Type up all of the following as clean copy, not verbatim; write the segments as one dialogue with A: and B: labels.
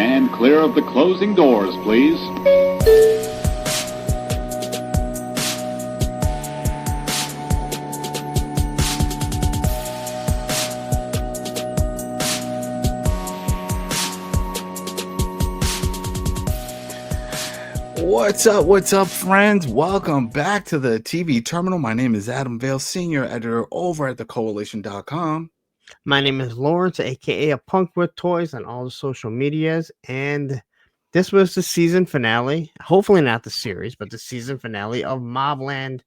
A: Stand clear of the closing doors, please.
B: What's up, friends? Welcome back to the TV Terminal. My name is Adam Vale, Senior Editor over at thecoalition.com.
C: My name is Lawrence, aka a punk with toys on all the social medias, and this was the season finale. Hopefully not the series, but the season finale of MobLand,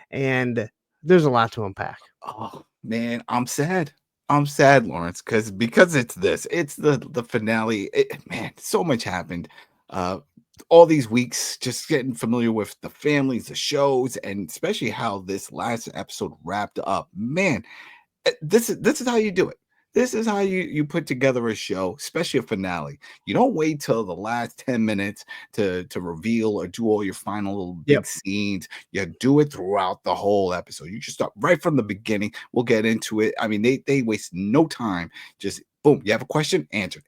C: and there's a lot to unpack.
B: Oh man, I'm sad, Lawrence, because it's the finale. Man, so much happened. All these weeks, just getting familiar with the families, the shows, and especially how this last episode wrapped up. Man, this is how you do it. This is how you put together a show, especially a finale. You don't wait till the last 10 minutes to reveal or do all your final little big scenes. You do it throughout the whole episode. You just start right from the beginning. We'll get into it. I mean, they waste no time. Just boom, you have a question, answer,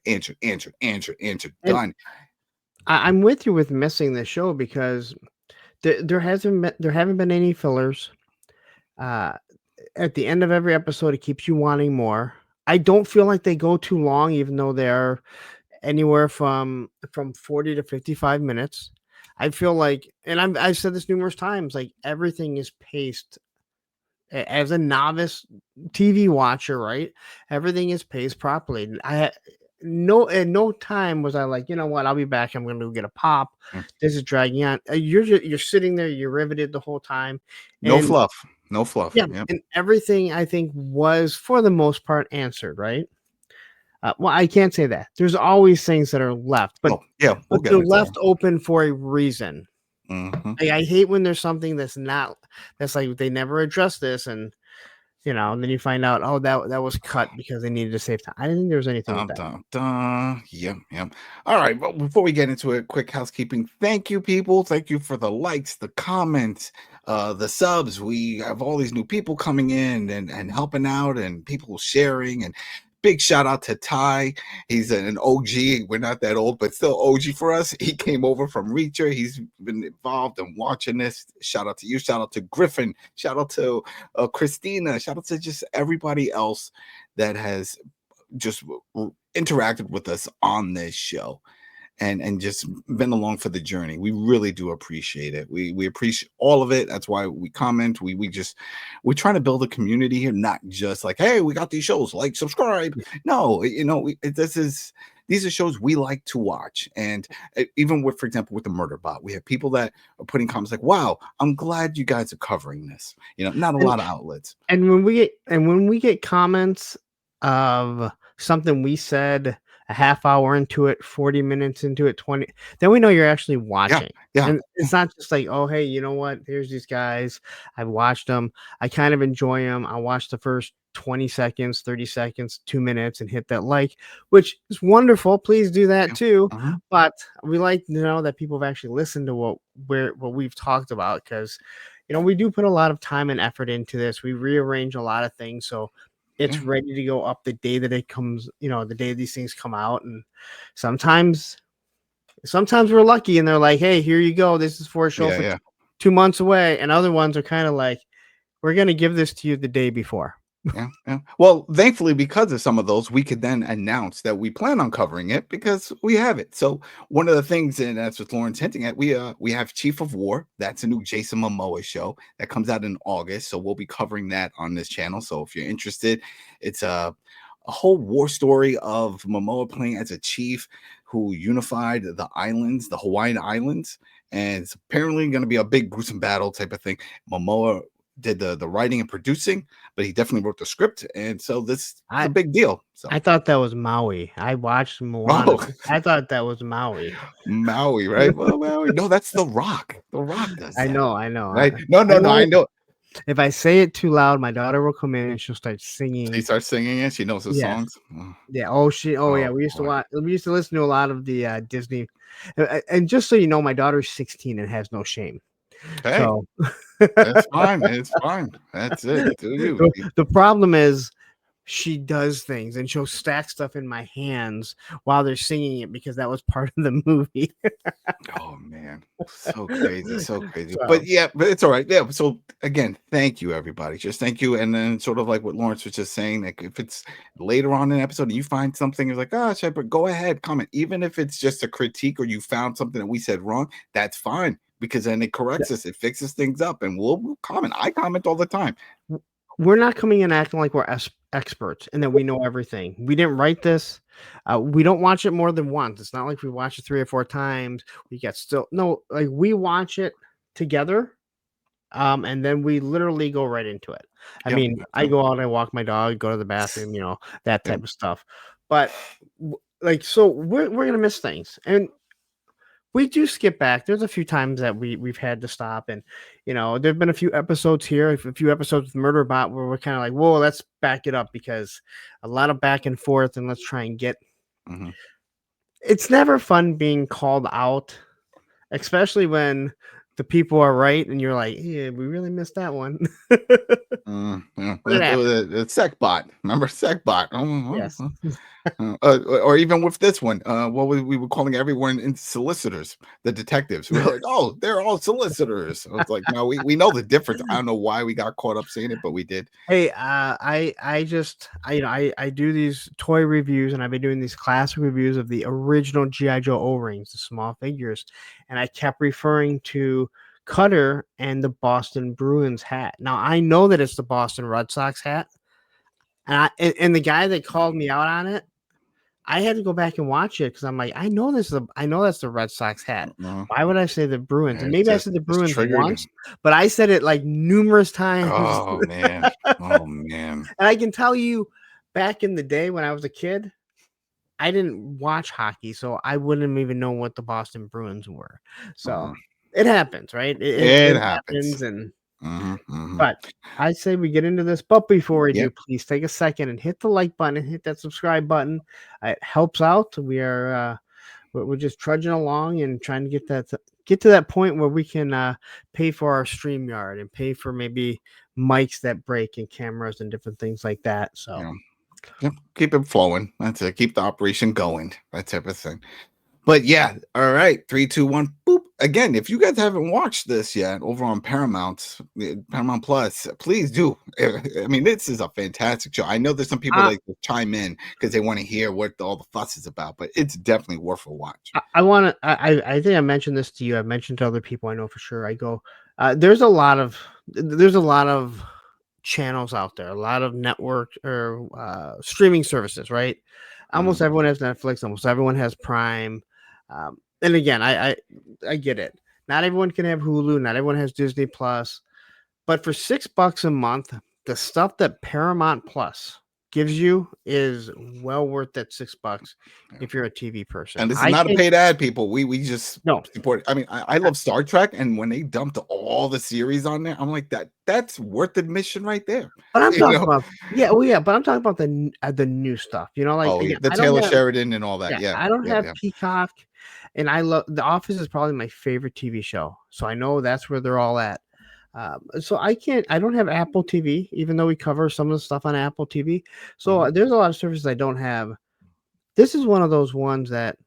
B: done.
C: I'm with you with missing the show because there haven't been any fillers. At the end of every episode, it keeps you wanting more. I don't feel like they go too long, even though they're anywhere from 40 to 55 minutes. I feel like, and I've said this numerous times, like everything is paced. As a novice TV watcher, right? Everything is paced properly. At no time was I like, you know what? I'll be back. I'm going to go get a pop. This is dragging on. You're sitting there. You're riveted the whole time.
B: No fluff.
C: Yeah, and everything I think was for the most part answered, right? Well, I can't say that. There's always things that are left, but but they're left open for a reason.
B: Mm-hmm.
C: I hate when there's something that's like they never addressed this, and and then you find out, oh, that was cut because they needed to save time. I didn't think there was anything with that.
B: Yep. All right, well, before we get into it, quick housekeeping. Thank you, people. Thank you for the likes, the comments, the subs. We have all these new people coming in and helping out, and people sharing. And big shout out to Ty. He's an OG. We're not that old, but still OG for us. He came over from Reacher. He's been involved in watching this. Shout out to you. Shout out to Griffin. Shout out to Christina. Shout out to just everybody else that has just interacted with us on this show and just been along for the journey. We really do appreciate it. We appreciate all of it. That's why we comment. We're trying to build a community here, not just like, hey, we got these shows, like, subscribe. No, these are shows we like to watch. And even with, for example, with the Murder Bot, we have people that are putting comments like, wow, I'm glad you guys are covering this. Not a lot of outlets.
C: And when we get comments of something we said a half hour into it, 40 minutes into it, 20, then we know you're actually watching.
B: Yeah.
C: And it's not just like, oh, hey, you know what? Here's these guys. I've watched them. I kind of enjoy them. I watched the first 20 seconds, 30 seconds, 2 minutes and hit that like, which is wonderful. Please do that too.
B: Uh-huh.
C: But we like to know that people have actually listened to what we've talked about, because, we do put a lot of time and effort into this. We rearrange a lot of things. So it's ready to go up the day that it comes, the day these things come out. And sometimes we're lucky and they're like, hey, here you go. This is for a show for 2 months away. And other ones are kind of like, we're going to give this to you the day before.
B: Yeah. Well, thankfully, because of some of those, we could then announce that we plan on covering it because we have it. So one of the things, and that's what Lauren's hinting at, we have Chief of War. That's a new Jason Momoa show that comes out in August. So we'll be covering that on this channel. So if you're interested, it's a whole war story of Momoa playing as a chief who unified the islands, the Hawaiian Islands. And it's apparently going to be a big gruesome battle type of thing. Momoa did the writing and producing, but he definitely wrote the script, and so this is a big deal. So
C: I thought that was Maui. I watched Moana. I thought that was Maui.
B: Maui, right? Well, Maui. No, that's The Rock. The Rock does that.
C: I know.
B: Right? No, I know.
C: If I say it too loud, my daughter will come in and she'll start singing.
B: She starts singing it. She knows the songs.
C: Yeah. Yeah. We used to watch. We used to listen to a lot of the Disney. And just so you know, my daughter's 16 and has no shame.
B: Okay. So. That's fine. It's fine. That's it. Do you.
C: The problem is she does things and she'll stack stuff in my hands while they're singing it because that was part of the movie.
B: Oh man, so crazy, so crazy.
C: So
B: But yeah, but it's all right. Yeah. So again, thank you, everybody. Just thank you. And then sort of like what Lawrence was just saying, like if it's later on in the episode and you find something, it's like, oh, Shepard, go ahead, comment. Even if it's just a critique or you found something that we said wrong, that's fine because then it corrects us, it fixes things up, and we'll comment. I comment all the time.
C: we're not coming in acting like we're experts and that we know everything. We didn't write this. We don't watch it more than once. It's not like we watch it 3 or 4 times. We get still no, like we watch it together. And then we literally go right into it. I
B: Yep,
C: mean, I
B: yep,
C: go out, I walk my dog, go to the bathroom, that
B: yep.
C: type of stuff. But like, so we're gonna miss things, and we do skip back. There's a few times that we've had to stop, and there've been a few episodes here, a few episodes with Murderbot where we're kind of like, whoa, let's back it up because a lot of back and forth, and let's try and get.
B: Mhm.
C: It's never fun being called out, especially when the people are right, and you're like, yeah, we really missed that one.
B: Yeah.
C: But it happens.
B: The SecBot. Remember SecBot?
C: Yes.
B: Or even with this one, what we were calling everyone in solicitors, the detectives. We were like, oh, they're all solicitors. I was like, no, we know the difference. I don't know why we got caught up saying it, but we did.
C: Hey, I do these toy reviews, and I've been doing these classic reviews of the original GI Joe O-rings, the small figures, and I kept referring to Cutter and the Boston Bruins hat. Now I know that it's the Boston Red Sox hat, and the guy that called me out on it, I had to go back and watch it because I'm like, I know that's the Red Sox hat.
B: Uh,
C: Why would I say the Bruins? And
B: it's
C: maybe I
B: just
C: said the
B: it's
C: Bruins
B: triggered.
C: once, but I said it like numerous times.
B: Oh man. Oh man.
C: And I can tell you, back in the day when I was a kid, I didn't watch hockey, so I wouldn't even know what the Boston Bruins were. So it happens, right?
B: It
C: It
B: happens.
C: happens, and
B: Mhm.
C: but I say we get into this. But before we do,
B: Yep.
C: please take a second and hit the like button and hit that subscribe button. It helps out. We're just trudging along and trying to get to that point where we can pay for our StreamYard and pay for maybe mics that break and cameras and different things like that. So
B: Yeah. Yep. Keep it flowing. That's it. Keep the operation going. That type of thing. But yeah, all right. 3, 2, 1. Boop. Again, if you guys haven't watched this yet over on Paramount Plus, please do. I mean, this is a fantastic show. I know there's some people
C: I
B: like to chime in because they want to hear what all the fuss is about, but it's definitely worth a watch.
C: I want to. I think I mentioned this to you. I've mentioned to other people I know for sure. I go. There's a lot of channels out there, a lot of network or streaming services, right? Almost everyone has Netflix, almost everyone has Prime. And again, I get it. Not everyone can have Hulu, not everyone has Disney Plus, but for $6 a month, the stuff that Paramount Plus gives you is well worth that $6 if you're a TV person.
B: And this is
C: I
B: not a
C: can't
B: paid ad, people. We just
C: no.
B: support. I mean, I love Star Trek, and when they dumped all the series on there, I'm like, that's worth admission right there.
C: But I'm
B: You
C: talking
B: know?
C: about but I'm talking about the new stuff. Like
B: Oh, yeah,
C: again,
B: the
C: I don't
B: Taylor
C: have
B: Sheridan and all that. Yeah,
C: I don't
B: yeah,
C: have
B: yeah.
C: Peacock, and I love The Office is probably my favorite TV show. So I know that's where they're all at. So I don't have Apple TV, even though we cover some of the stuff on Apple TV. So there's a lot of services I don't have. This is one of those ones that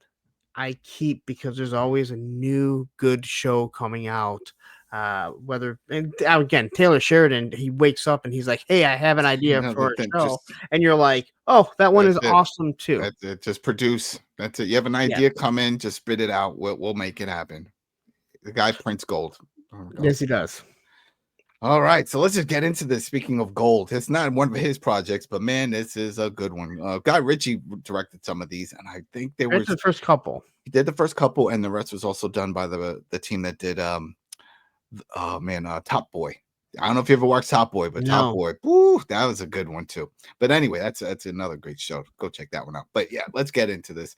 C: I keep because there's always a new good show coming out. Again, Taylor Sheridan, he wakes up and he's like, "Hey, I have an idea
B: No,
C: for a
B: that
C: show,"
B: just
C: and you're like, "Oh, that one
B: that's
C: is
B: it.
C: awesome too."
B: That's it. Just produce. That's it. You have an
C: Yeah,
B: idea, come in, just spit it out. We'll make it happen. The guy prints gold. Oh, God.
C: yes, he does.
B: All right, so let's just get into this. Speaking of gold, it's not one of his projects, but man, this is a good one. Guy Ritchie directed some of these, and I think they were
C: That's the first couple.
B: he did the first couple, and the rest was also done by the team that did Top Boy. I don't know if you ever watched Top Boy, but Top
C: No,
B: Boy, woo, that was a good one too. But anyway, that's another great show. Go check that one out. But yeah, let's get into this.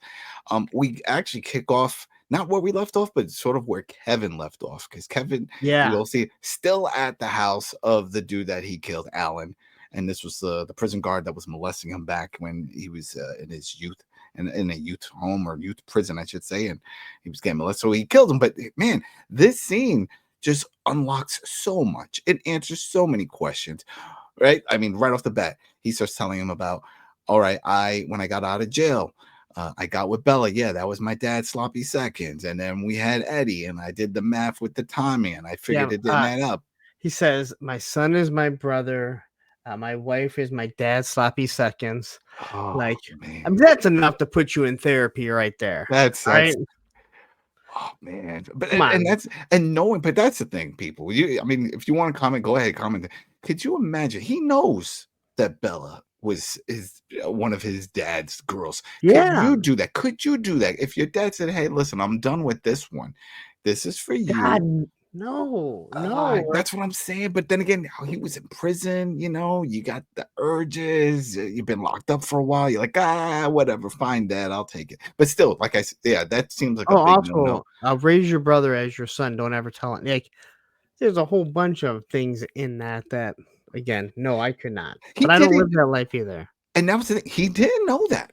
B: We actually kick off not where we left off, but sort of where Kevin left off, because Kevin,
C: yeah,
B: you'll see, still at the house of the dude that he killed, Alan. And this was the prison guard that was molesting him back when he was in his youth, in a youth home or youth prison, I should say, and he was getting molested. So he killed him. But man, this scene just unlocks so much. It answers so many questions. right? I mean, right off the bat, he starts telling him about, all right, when I got out of jail, I got with Bella. Yeah, that was my dad's sloppy seconds. And then we had Eddie, and I did the math with the timing, and I figured
C: Yeah.
B: it didn't add up.
C: He says, "My son is my brother. My wife is my dad's sloppy seconds."
B: Oh
C: Like, I mean,
B: man,
C: that's enough to put you in therapy right there.
B: that's
C: Right?
B: oh man, but
C: Come
B: and
C: on.
B: that's knowing, but that's the thing, people. I mean, if you want to comment, go ahead, comment. Could you imagine? He knows that Bella was one of his dad's girls. Could
C: Yeah.
B: you do that? Could you do that if your dad said, "Hey, listen, I'm done with this one. This is for
C: God,
B: you."
C: no.
B: That's what I'm saying. But then again, he was in prison. You got the urges. You've been locked up for a while. You're like, whatever, fine, Dad, I'll take it. But still, like I said, yeah, that seems like a
C: Oh,
B: big no-no.
C: also, raise your brother as your son. Don't ever tell him. Like, there's a whole bunch of things in that again, no, I could not.
B: He
C: But I don't live
B: didn't,
C: that life either.
B: and that was the thing. He didn't know that.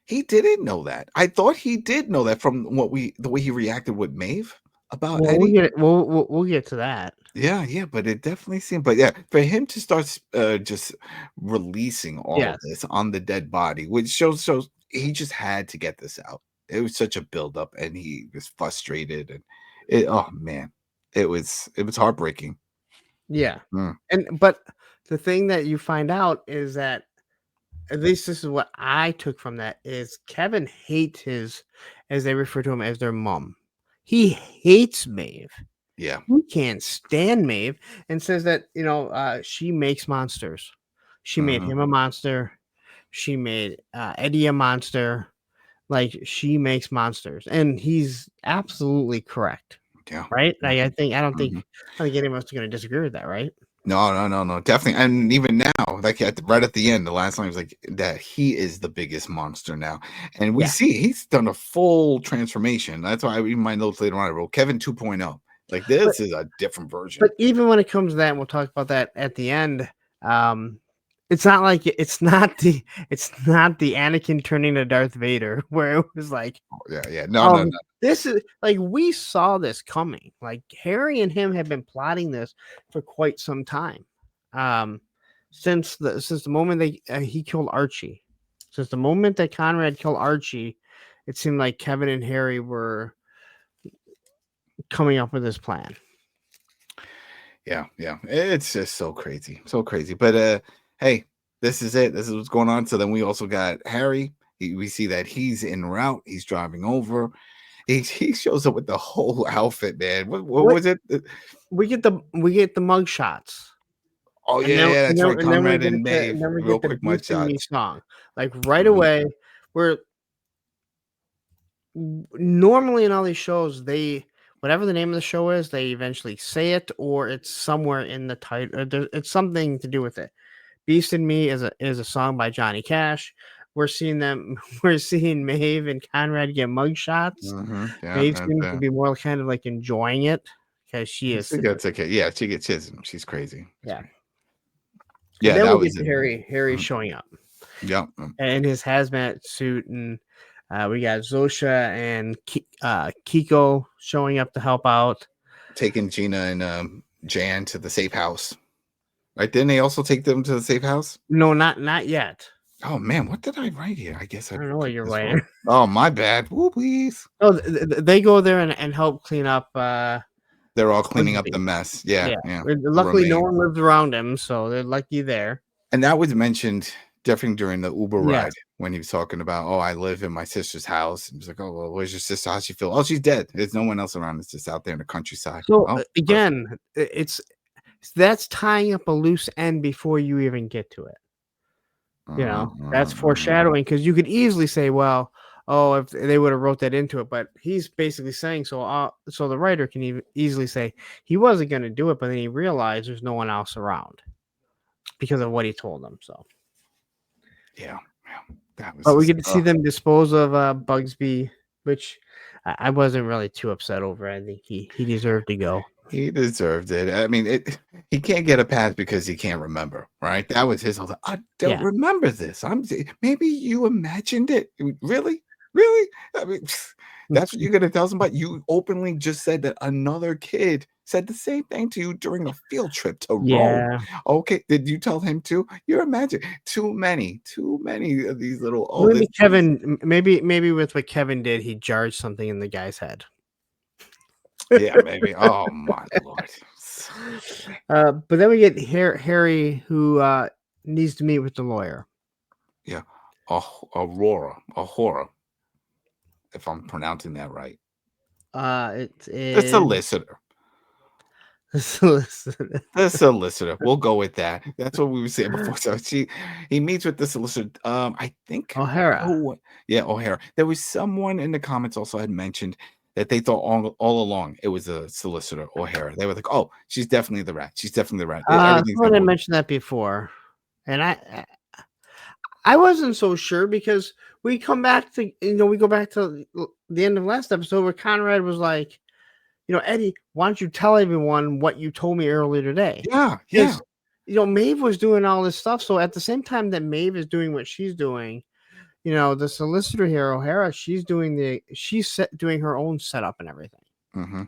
B: He didn't know that. I thought he did know that from the way he reacted with Maeve about
C: Well,
B: Eddie.
C: we'll get to that.
B: Yeah, yeah, but it definitely seemed. But yeah, for him to start just releasing all of
C: Yes.
B: this on the dead body, which shows he just had to get this out. It was such a buildup, and he was frustrated, and oh man, it was heartbreaking.
C: Yeah.
B: Mm,
C: But the thing that you find out is that, at least this is what I took from that, is Kevin hates his, as they refer to him, as their mom. He hates Maeve.
B: yeah,
C: He can't stand Maeve, and says that, she makes monsters. She made
B: mhm,
C: him a monster. She made Eddie a monster. Like, she makes monsters, and he's absolutely correct,
B: yeah,
C: right?
B: yeah.
C: I don't think
B: Mhm.
C: any of us are going to disagree with that, right?
B: No, no, no, no, definitely. And even now, like right at the end, the last line was like that he is the biggest monster now. And we
C: Yeah.
B: see he's done a full transformation. That's why in my notes later on, I wrote Kevin 2.0. Like
C: But
B: this is a different
C: but
B: version.
C: even when it comes to that, and we'll talk about that at the end. Um, it's not like it's not the Anakin turning to Darth Vader where it was like,
B: Yeah, yeah. No, no, no.
C: this is like, we saw this coming. Like, Harry and him have been plotting this for quite some time. Um, since the moment he killed Archie, since the moment that Conrad killed Archie, it seemed like Kevin and Harry were coming up with this plan.
B: Yeah, yeah. It's just so crazy. So crazy. But hey, this is it. This is what's going on. So then we also got Harry. We see that he's en route. He's driving over. He shows up with the whole outfit, man. What
C: What
B: was it?
C: we get the mug shots.
B: Oh
C: And
B: yeah,
C: then
B: yeah,
C: and
B: that's
C: then
B: right.
C: and then we
B: Conrad
C: get
B: and
C: the
B: Maeve,
C: and then we
B: real
C: get the
B: quick mud
C: Beast in Me
B: shots.
C: song. Like, right
B: Mhm.
C: away, where normally in all these shows, whatever the name of the show is, they eventually say it, or it's somewhere in the title. It's something to do with it. Beast in Me is a song by Johnny Cash. We're seeing them. We're seeing Maeve and Conrad get mug shots.
B: Mhm. Yeah,
C: Maeve
B: that's
C: seems to be more kind of like enjoying it because she is.
B: she gets okay. Yeah, she gets his. She's crazy.
C: Yeah. And
B: Yeah,
C: then
B: that
C: we
B: was
C: get to
B: it.
C: Harry
B: Mhm.
C: showing up
B: Yeah.
C: in his hazmat suit, and we got Zosha and Kiko showing up to help out.
B: Taking Gina and Jan to the safe house. Right? Didn't they also take them to the safe house?
C: No, not yet.
B: Oh man, what did I write here? I guess
C: I
B: I
C: don't know what
B: put
C: you're
B: this wrong.
C: writing.
B: Oh, my bad. Woo, please.
C: Oh, they go there and help clean up
B: They're all cleaning up the
C: Bugsby.
B: mess. Yeah,
C: Yeah.
B: yeah. The
C: Luckily, no
B: remains.
C: one lives around him, so they're lucky there.
B: And that was mentioned definitely during the Uber
C: Yes.
B: ride when he was talking about, oh, I live in my sister's house. And he's like, oh, well, where's your sister? How's she feel? Oh, she's dead. There's no one else around. It's just out there in the countryside.
C: So
B: Oh, perfect.
C: again, that's tying up a loose end before you even get to it.
B: Uh-huh,
C: That's
B: uh-huh, uh-huh.
C: foreshadowing, because you could easily say, well, oh, if they would have wrote that into it, but he's basically saying, so the writer can even easily say he wasn't going to do it, but then he realized there's no one else around because of what he told them. So,
B: Yeah, yeah. That was
C: but we
B: just,
C: get to see them dispose of Bugsby, which I wasn't really too upset over. I think he deserved to go.
B: he deserved it. I mean, he can't get a pass because he can't remember, right? That was his whole thing. I don't
C: Yeah.
B: remember this. Maybe you imagined it. Really? Really? I mean, that's what you're gonna tell somebody. You openly just said that another kid said the same thing to you during a field trip to Rome.
C: Yeah.
B: Okay, did you tell him too? You imagine too many of these little. Oh,
C: Maybe
B: this.
C: Kevin. Maybe with what Kevin did, he jarred something in the guy's head.
B: Yeah, maybe. Oh my lord.
C: But then we get Harry, who needs to meet with the lawyer.
B: Yeah, Aurora, if I'm pronouncing that right.
C: It
B: The
C: is
B: solicitor. The solicitor. We'll go with that. That's what we were saying before. So he meets with the solicitor. I think.
C: O'Hara.
B: Oh, yeah, O'Hara. There was someone in the comments also had mentioned that they thought all along it was a solicitor, O'Hara. They were like, "Oh, she's definitely the rat. She's definitely the rat. Everything's
C: Someone
B: gonna
C: had
B: work."
C: mentioned that before, and I wasn't so sure because we come back to we go back to the end of last episode where Conrad was like, Eddie, why don't you tell everyone what you told me earlier today?
B: Yeah, yeah.
C: Because Maeve was doing all this stuff. So at the same time that Maeve is doing what she's doing, the solicitor here, O'Hara, she's doing doing her own setup and everything.
B: Mm-hmm.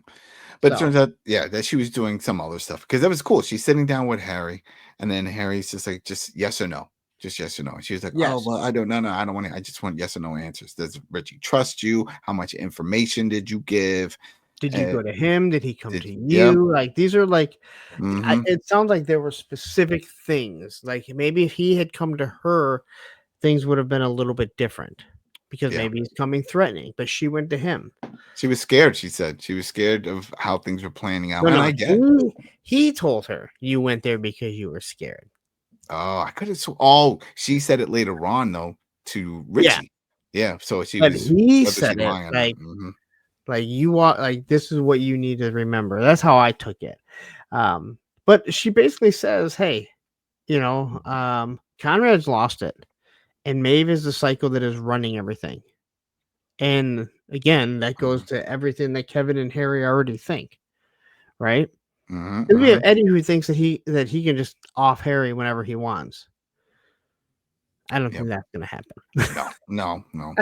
B: But it
C: So
B: turns out, yeah, that she was doing some other stuff because that was cool. She's sitting down with Harry, and then Harry's just like, just yes or no, just yes or no. And she was like, oh,
C: yes.
B: well, I don't know, no, I don't want to. I just want yes or no answers. Does Richie trust you? How much information did you give?
C: Did you go to him? Did he come to
B: Yep.
C: you? Like these are like,
B: Mm-hmm.
C: it sounds like there were specific things. Like maybe if he had come to her, things would have been a little bit different because
B: Yeah.
C: maybe he's coming threatening, but she went to him.
B: She was scared. She said she was scared of how things were planning out, and
C: No,
B: I get it.
C: he told her you went there because you were scared.
B: Oh, I could have. Oh, she said it later on though to
C: Yeah,
B: Richie. Yeah. So she
C: but
B: was.
C: he
B: Whether she
C: said it
B: lying or not. Mm-hmm.
C: like you want, like this is what you need to remember. That's how I took it. But she basically says, "Hey, Conrad's lost it, and Maeve is the cycle that is running everything." And again, that goes to everything that Kevin and Harry already think, right?
B: Mm-hmm.
C: And we have
B: Mm-hmm.
C: Eddie who thinks that he can just off Harry whenever he wants. I don't
B: Yep.
C: think that's gonna happen.
B: No.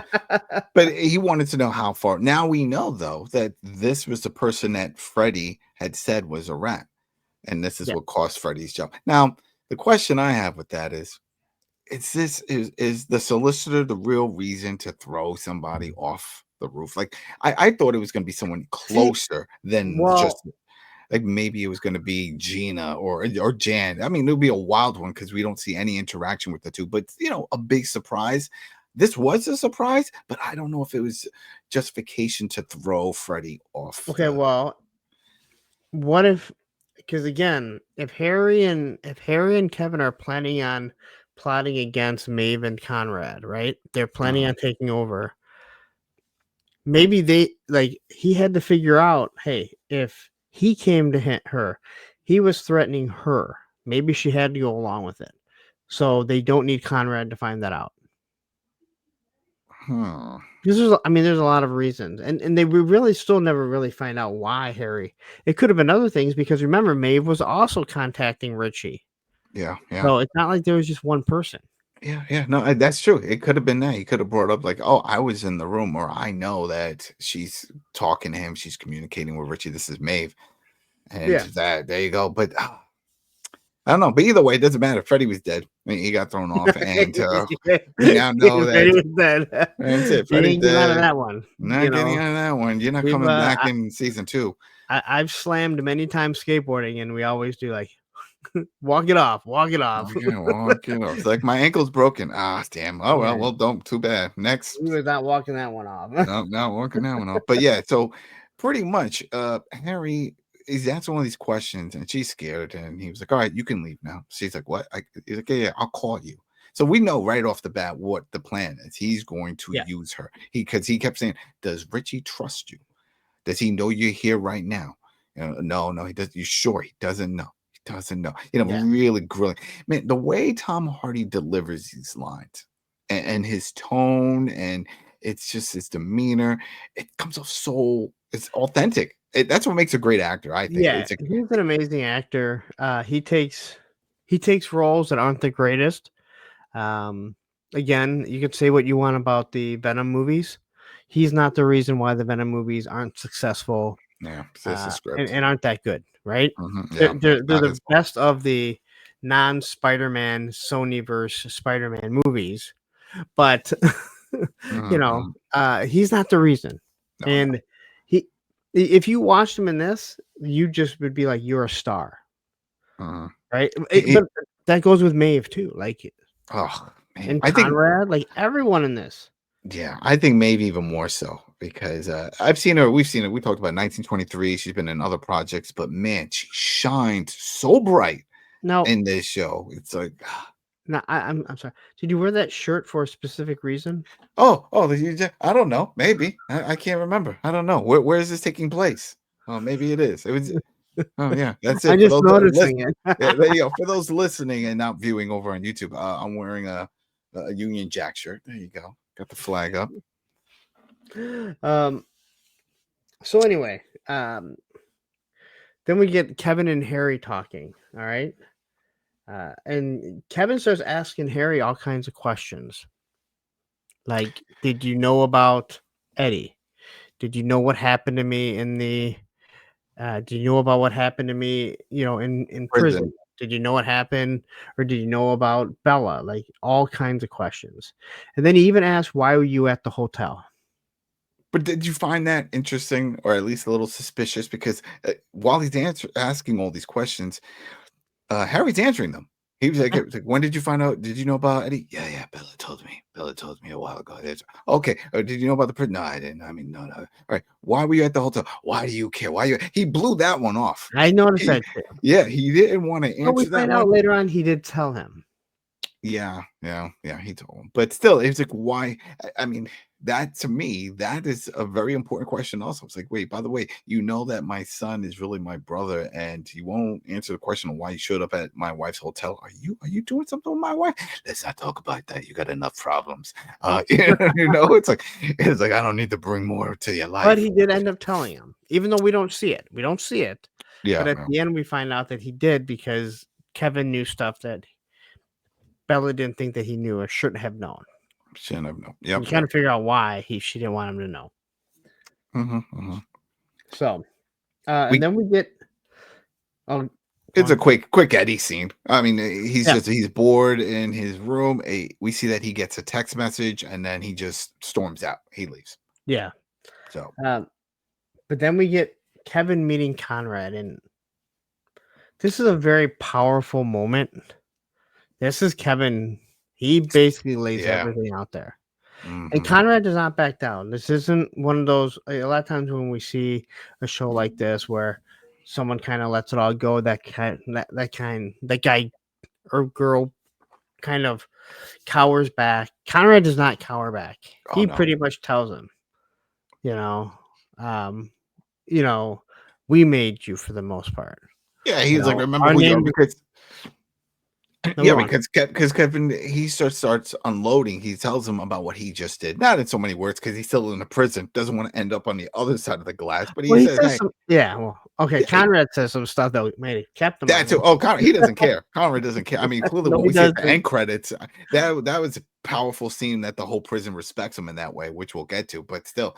B: But he wanted to know how far. Now we know though that this was the person that Freddie had said was a rat, and this is
C: Yeah.
B: what cost Freddie's job. Now the question I have with that is the solicitor the real reason to throw somebody off the roof? Like I thought it was going to be someone
C: See,
B: closer than
C: well,
B: just like maybe it was going to be Gina or Jan. I mean, it would be a wild one because we don't see any interaction with the two. But a big surprise. This was a surprise, but I don't know if it was justification to throw Freddie off.
C: okay, well, what if? Because again, if Harry and Kevin are planning on plotting against Maeve and Conrad, right? They're planning on taking over. Maybe he had to figure out, hey, if he came to her, he was threatening her. Maybe she had to go along with it. So they don't need Conrad to find that out. There's a lot of reasons, and we really still never really find out why Harry. It could have been other things because remember, Maeve was also contacting Richie.
B: Yeah.
C: So it's not like there was just one person.
B: Yeah. No, that's true. It could have been that. He could have brought up like, "Oh, I was in the room," or "I know that she's talking to him. She's communicating with Richie. This is Maeve," and that there you go. But I don't know. But either way, it doesn't matter. Freddie was dead. I mean, he got thrown off, and we now know that that's it.
C: He
B: Freddie's
C: didn't get out of
B: dead.
C: that one.
B: Not getting out of that one. You're not
C: We've,
B: coming back in season 2.
C: I've slammed many times skateboarding, and we always do like walk it off.
B: Okay, walk it off. It's like my ankle's broken. Ah, damn. Oh well, don't. Too bad. Next.
C: He was not walking that one off.
B: No, not walking that one off. But yeah, so pretty much, Harry is answering all these questions, and she's scared, and he was like, "All right, you can leave now." She's like, "What?" He's like, "Yeah, I'll call you." So we know right off the bat what the plan is. He's going to use her. Because he kept saying, "Does Richie trust you? Does he know you're here right now?" No, he doesn't. You sure he doesn't know? He doesn't know. Really grilling. Man, the way Tom Hardy delivers these lines and his tone and it's just his demeanor, it comes off it's authentic. That's what makes a great actor, I think.
C: Yeah, he's an amazing actor. He takes roles that aren't the greatest. Again, you could say what you want about the Venom movies. He's not the reason why the Venom movies aren't successful
B: Yeah, that's the
C: and,
B: script.
C: and aren't that good, right?
B: Yeah,
C: They're
B: not
C: the
B: his fault.
C: best of the non-Spider-Man Sonyverse Spider-Man movies, but
B: Mhm.
C: he's not the reason.
B: No, no.
C: And he, if you watched him in this, you just would be like, you're a star,
B: Mhm.
C: right?
B: He
C: But that goes with Maeve too, like,
B: oh, man.
C: and
B: I think
C: Conrad, like everyone in this.
B: yeah, I think maybe even more so because, I've seen her we've seen her, we talked about 1923, she's been in other projects, but man, she shined so bright
C: Now,
B: in this show. It's like,
C: now I'm sorry. Did you wear that shirt for a specific reason?
B: oh, I don't know, maybe. I can't remember. I don't know. Where is this taking place? Oh, maybe it is. It was oh, yeah, that's
C: I
B: it. For
C: just
B: those that
C: noticing
B: listen
C: it.
B: yeah, there you go. For those listening and not viewing over on YouTube, I'm wearing a Union Jack shirt. There you go. Got the flag up.
C: um. So anyway, then we get Kevin and Harry talking. All right. And Kevin starts asking Harry all kinds of questions. Like, did you know about Eddie? Did you know what happened to me in the did you know about what happened to me, in prison?
B: Prison.
C: Did you know what happened? Or did you know about Bella? Like all kinds of questions. And then he even asked, why were you at the hotel?
B: But did you find that interesting or at least a little suspicious? Because, while he's asking all these questions, Harry's answering them. He was like, "When did you find out? Did you know about Eddie?" Yeah, yeah. Bella told me. Bella told me a while ago. Okay. Did you know about the prison? No, I didn't. I mean, no, no. All right. Why were you at the hotel? Why do you care? He blew that one off.
C: I noticed
B: He,
C: that too.
B: yeah, he didn't want to
C: But we
B: answer that
C: find out
B: one.
C: later on he did tell him.
B: Yeah, yeah, yeah, he told him. But still, it's like, why? I mean, that to me, that is a very important question. Also, it's like, wait, by the way, you know that my son is really my brother, and you won't answer the question of why you showed up at my wife's hotel. Are you doing something with my wife? Let's not talk about that. You got enough problems. It's like I don't need to bring more to your
C: But
B: life.
C: he did end up telling him, even though we don't see it. We don't see it. But
B: Yeah,
C: at
B: well,
C: the end, we find out that he did because Kevin knew stuff that Bella didn't think that he knew or shouldn't have known.
B: shouldn't have known.
C: We
B: Yep,
C: kind
B: yep.
C: of figure out why she didn't want him to know.
B: Hmm.
C: So, and
B: We
C: then we get oh, go
B: It's a
C: on.
B: quick Eddie scene. I mean,
C: Yeah,
B: he's bored in his room. We see that he gets a text message and then he just storms out. He leaves.
C: yeah.
B: So
C: Um, but then we get Kevin meeting Conrad, and this is a very powerful moment. This is Kevin. He basically lays
B: yeah.
C: everything out there. And
B: Hmm.
C: Conrad does not back down. This isn't one of those. A lot of times when we see a show like this where someone kind of lets it all go, that guy or girl kind of cowers back. Conrad does not cower back.
B: Oh
C: He
B: no.
C: pretty much tells him, you know, um, you know, we made you for the most part.
B: Yeah, he's like, remember
C: Our
B: who you are
C: name.
B: because
C: No,
B: yeah,
C: go on.
B: because Kevin he starts unloading. He tells him about what he just did. Not in so many words because he's still in the prison. Doesn't want to end up on the other side of the glass. But he
C: Well, he
B: says,
C: says
B: hey,
C: some. Yeah. Well, okay.
B: yeah,
C: Conrad says some stuff that made it kept him on
B: that's
C: there.
B: it. Oh, Conrad, he doesn't care. Conrad doesn't care. I mean, clearly,
C: No,
B: when
C: he
B: we see at the
C: doesn't.
B: end credits, that was a powerful scene that the whole prison respects him in that way, which we'll get to. But still,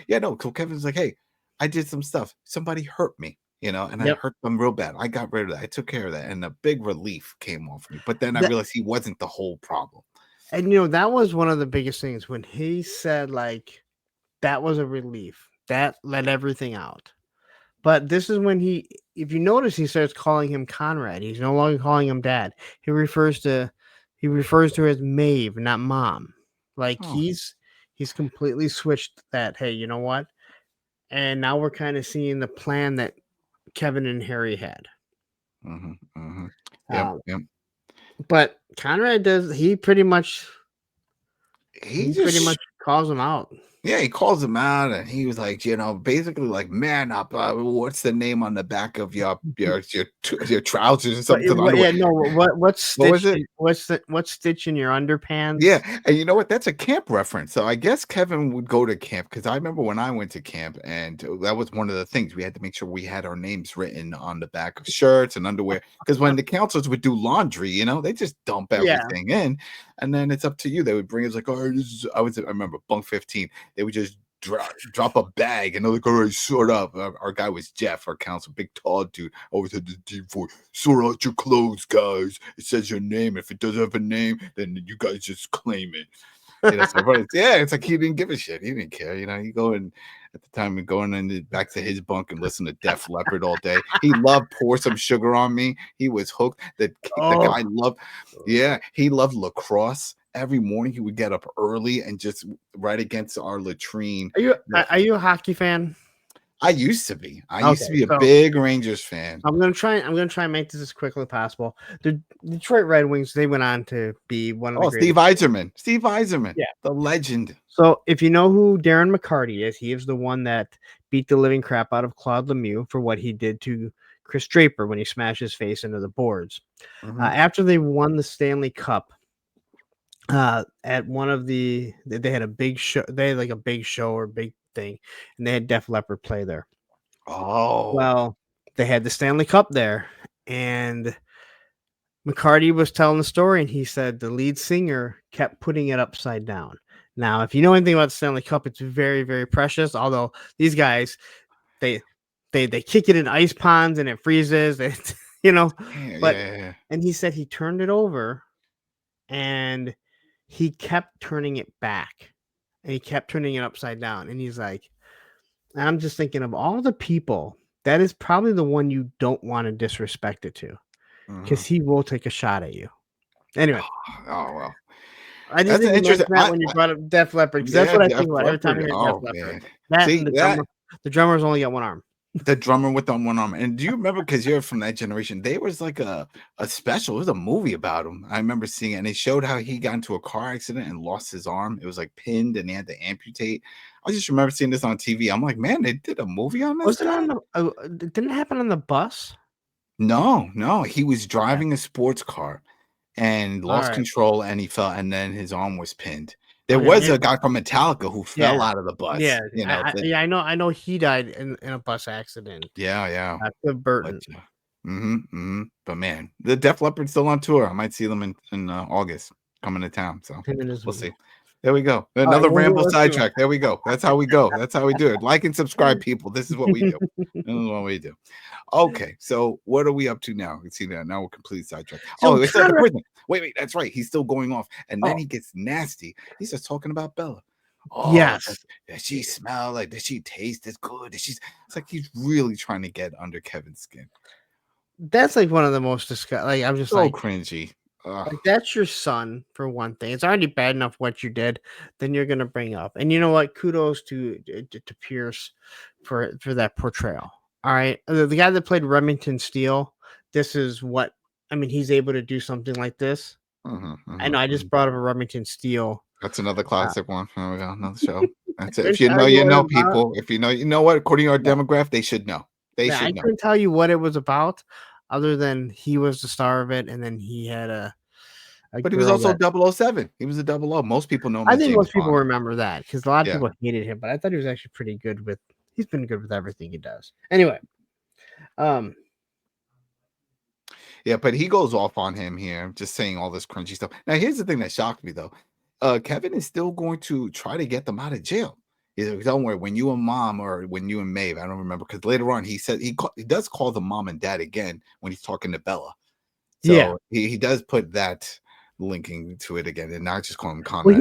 B: yeah, no. So Kevin's like, hey, I did some stuff. Somebody hurt me, and I
C: Yep.
B: hurt them real bad. I got rid of that. I took care of that, and a big relief came off me. But then I realized he wasn't the whole problem.
C: And that was one of the biggest things when he said like that was a relief. That let everything out. But this is when if you notice, he starts calling him Conrad. He's no longer calling him dad. He refers to her as Maeve, not mom. Like
B: Oh,
C: he's completely switched that. Hey, you know what? And now we're kind of seeing the plan that Kevin and Harry had.
B: hmm, hmm. Yep,
C: Um,
B: yep.
C: but Conrad does.
B: He
C: He pretty
B: just
C: much calls him out.
B: Yeah, he calls him out, and he was like, basically like, "Man up! What's the name on the back of your trousers or something to the underwear?"
C: Yeah, no. What's
B: What was
C: stitched?
B: it?
C: What's stitch in your underpants?
B: Yeah, and you know what? That's a camp reference. So I guess Kevin would go to camp because I remember when I went to camp, and that was one of the things we had to make sure we had our names written on the back of shirts and underwear. Because when the counselors would do laundry, they just dump
C: Yeah,
B: everything in, and then it's up to you. They would bring us like, "Oh, I remember bunk 15." They would just drop a bag, and they're like, all right, sort up. Our guy was Jeff, our counsel, big tall dude. Always had the deep voice. Sort out your clothes, guys. It says your name. If it doesn't have a name, then you guys just claim it. It's like he didn't give a shit. He didn't care. You go in at the time and going back to his bunk and listen to Def Leppard all day. He loved Pour Some Sugar on Me. He was hooked. The guy loved, he loved lacrosse. Every morning he would get up early and just right against our latrine.
C: Are you a hockey fan?
B: I used to be. I used to be a big Rangers fan.
C: I'm gonna try and make this as quickly as possible. The Detroit Red Wings, they went on to be one of the
B: Steve Yzerman, the legend.
C: So if you know who Darren McCarty is, he is the one that beat the living crap out of Claude Lemieux for what he did to Chris Draper when he smashed his face into the boards. After they won the Stanley Cup, at one of they had a big show. They had like a big show or big thing, and they had Def Leppard play there. Well, they had the Stanley Cup there, and McCarty was telling the story, and he said the lead singer kept putting it upside down. Now, if you know anything about the Stanley Cup, it's very, very precious. Although these guys, they kick it in ice ponds and it freezes, And he said he turned it over, and he kept turning it back, and he kept turning it upside down. And he's like, I'm just thinking of all the people, that is probably the one you don't want to disrespect it to, because he will take a shot at you. Anyway.
B: Well.
C: I just think interesting that when you brought up Def Leppard, because that's what I think about every time I hear Def Leppard. The drummer's only got one arm.
B: The drummer with the one arm. And do you remember, because you're from that generation, there was like a special, it was a movie about him. I remember seeing it, and they showed how he got into a car accident and lost his arm. It was like pinned and they had to amputate. I just remember seeing this on TV. I'm like, man, they did a movie on this.
C: Was it on didn't it happen on the bus?
B: No. He was driving a sports car and lost control, and he fell, and then his arm was pinned. There was a guy from Metallica who fell out of the bus.
C: I know he died in a bus accident.
B: Yeah.
C: Cliff Burton.
B: But man, the Def Leppard's still on tour. I might see them in August coming to town. So we'll see. There we go. Another ramble sidetrack. There we go. That's how we go. That's how we do it. Like and subscribe, people. This is what we do. This is what we do. Okay, so what are we up to now? You can see that now we're completely sidetracked. It's at the prison. Wait, that's right. He's still going off, and then he gets nasty. He starts talking about Bella.
C: Yes.
B: Does she smell like? Does she taste as good? It's like he's really trying to get under Kevin's skin.
C: That's like one of the most disgusting. Like, I'm just
B: so cringy.
C: Like, that's your son, for one thing. It's already bad enough what you did, then you're gonna bring up. And you know what? Kudos to Pierce for that portrayal. All right, the guy that played Remington Steele. This is what he's able to do something like this. I know. I just brought up a Remington Steele.
B: That's another classic one. There we go. Another show. That's it. If you know, you know, people. If you know what. According to our demographic, they should know. I couldn't
C: tell you what it was about, other than he was the star of it, and then he had a
B: but he was also 007. He was a 00. Most people know him.
C: I think most people remember that, because a lot of people hated him, but I thought he was actually pretty good with. He's been good with everything he does. Anyway,
B: yeah, but he goes off on him here, just saying all this cringy stuff. Now, here's the thing that shocked me, though. Kevin is still going to try to get them out of jail. He's like, don't worry, when you and mom, or when you and Maeve, I don't remember, because later on he said he does call them mom and dad again when he's talking to Bella. So he does put that linking to it again, and not just call him Conrad.
C: Well,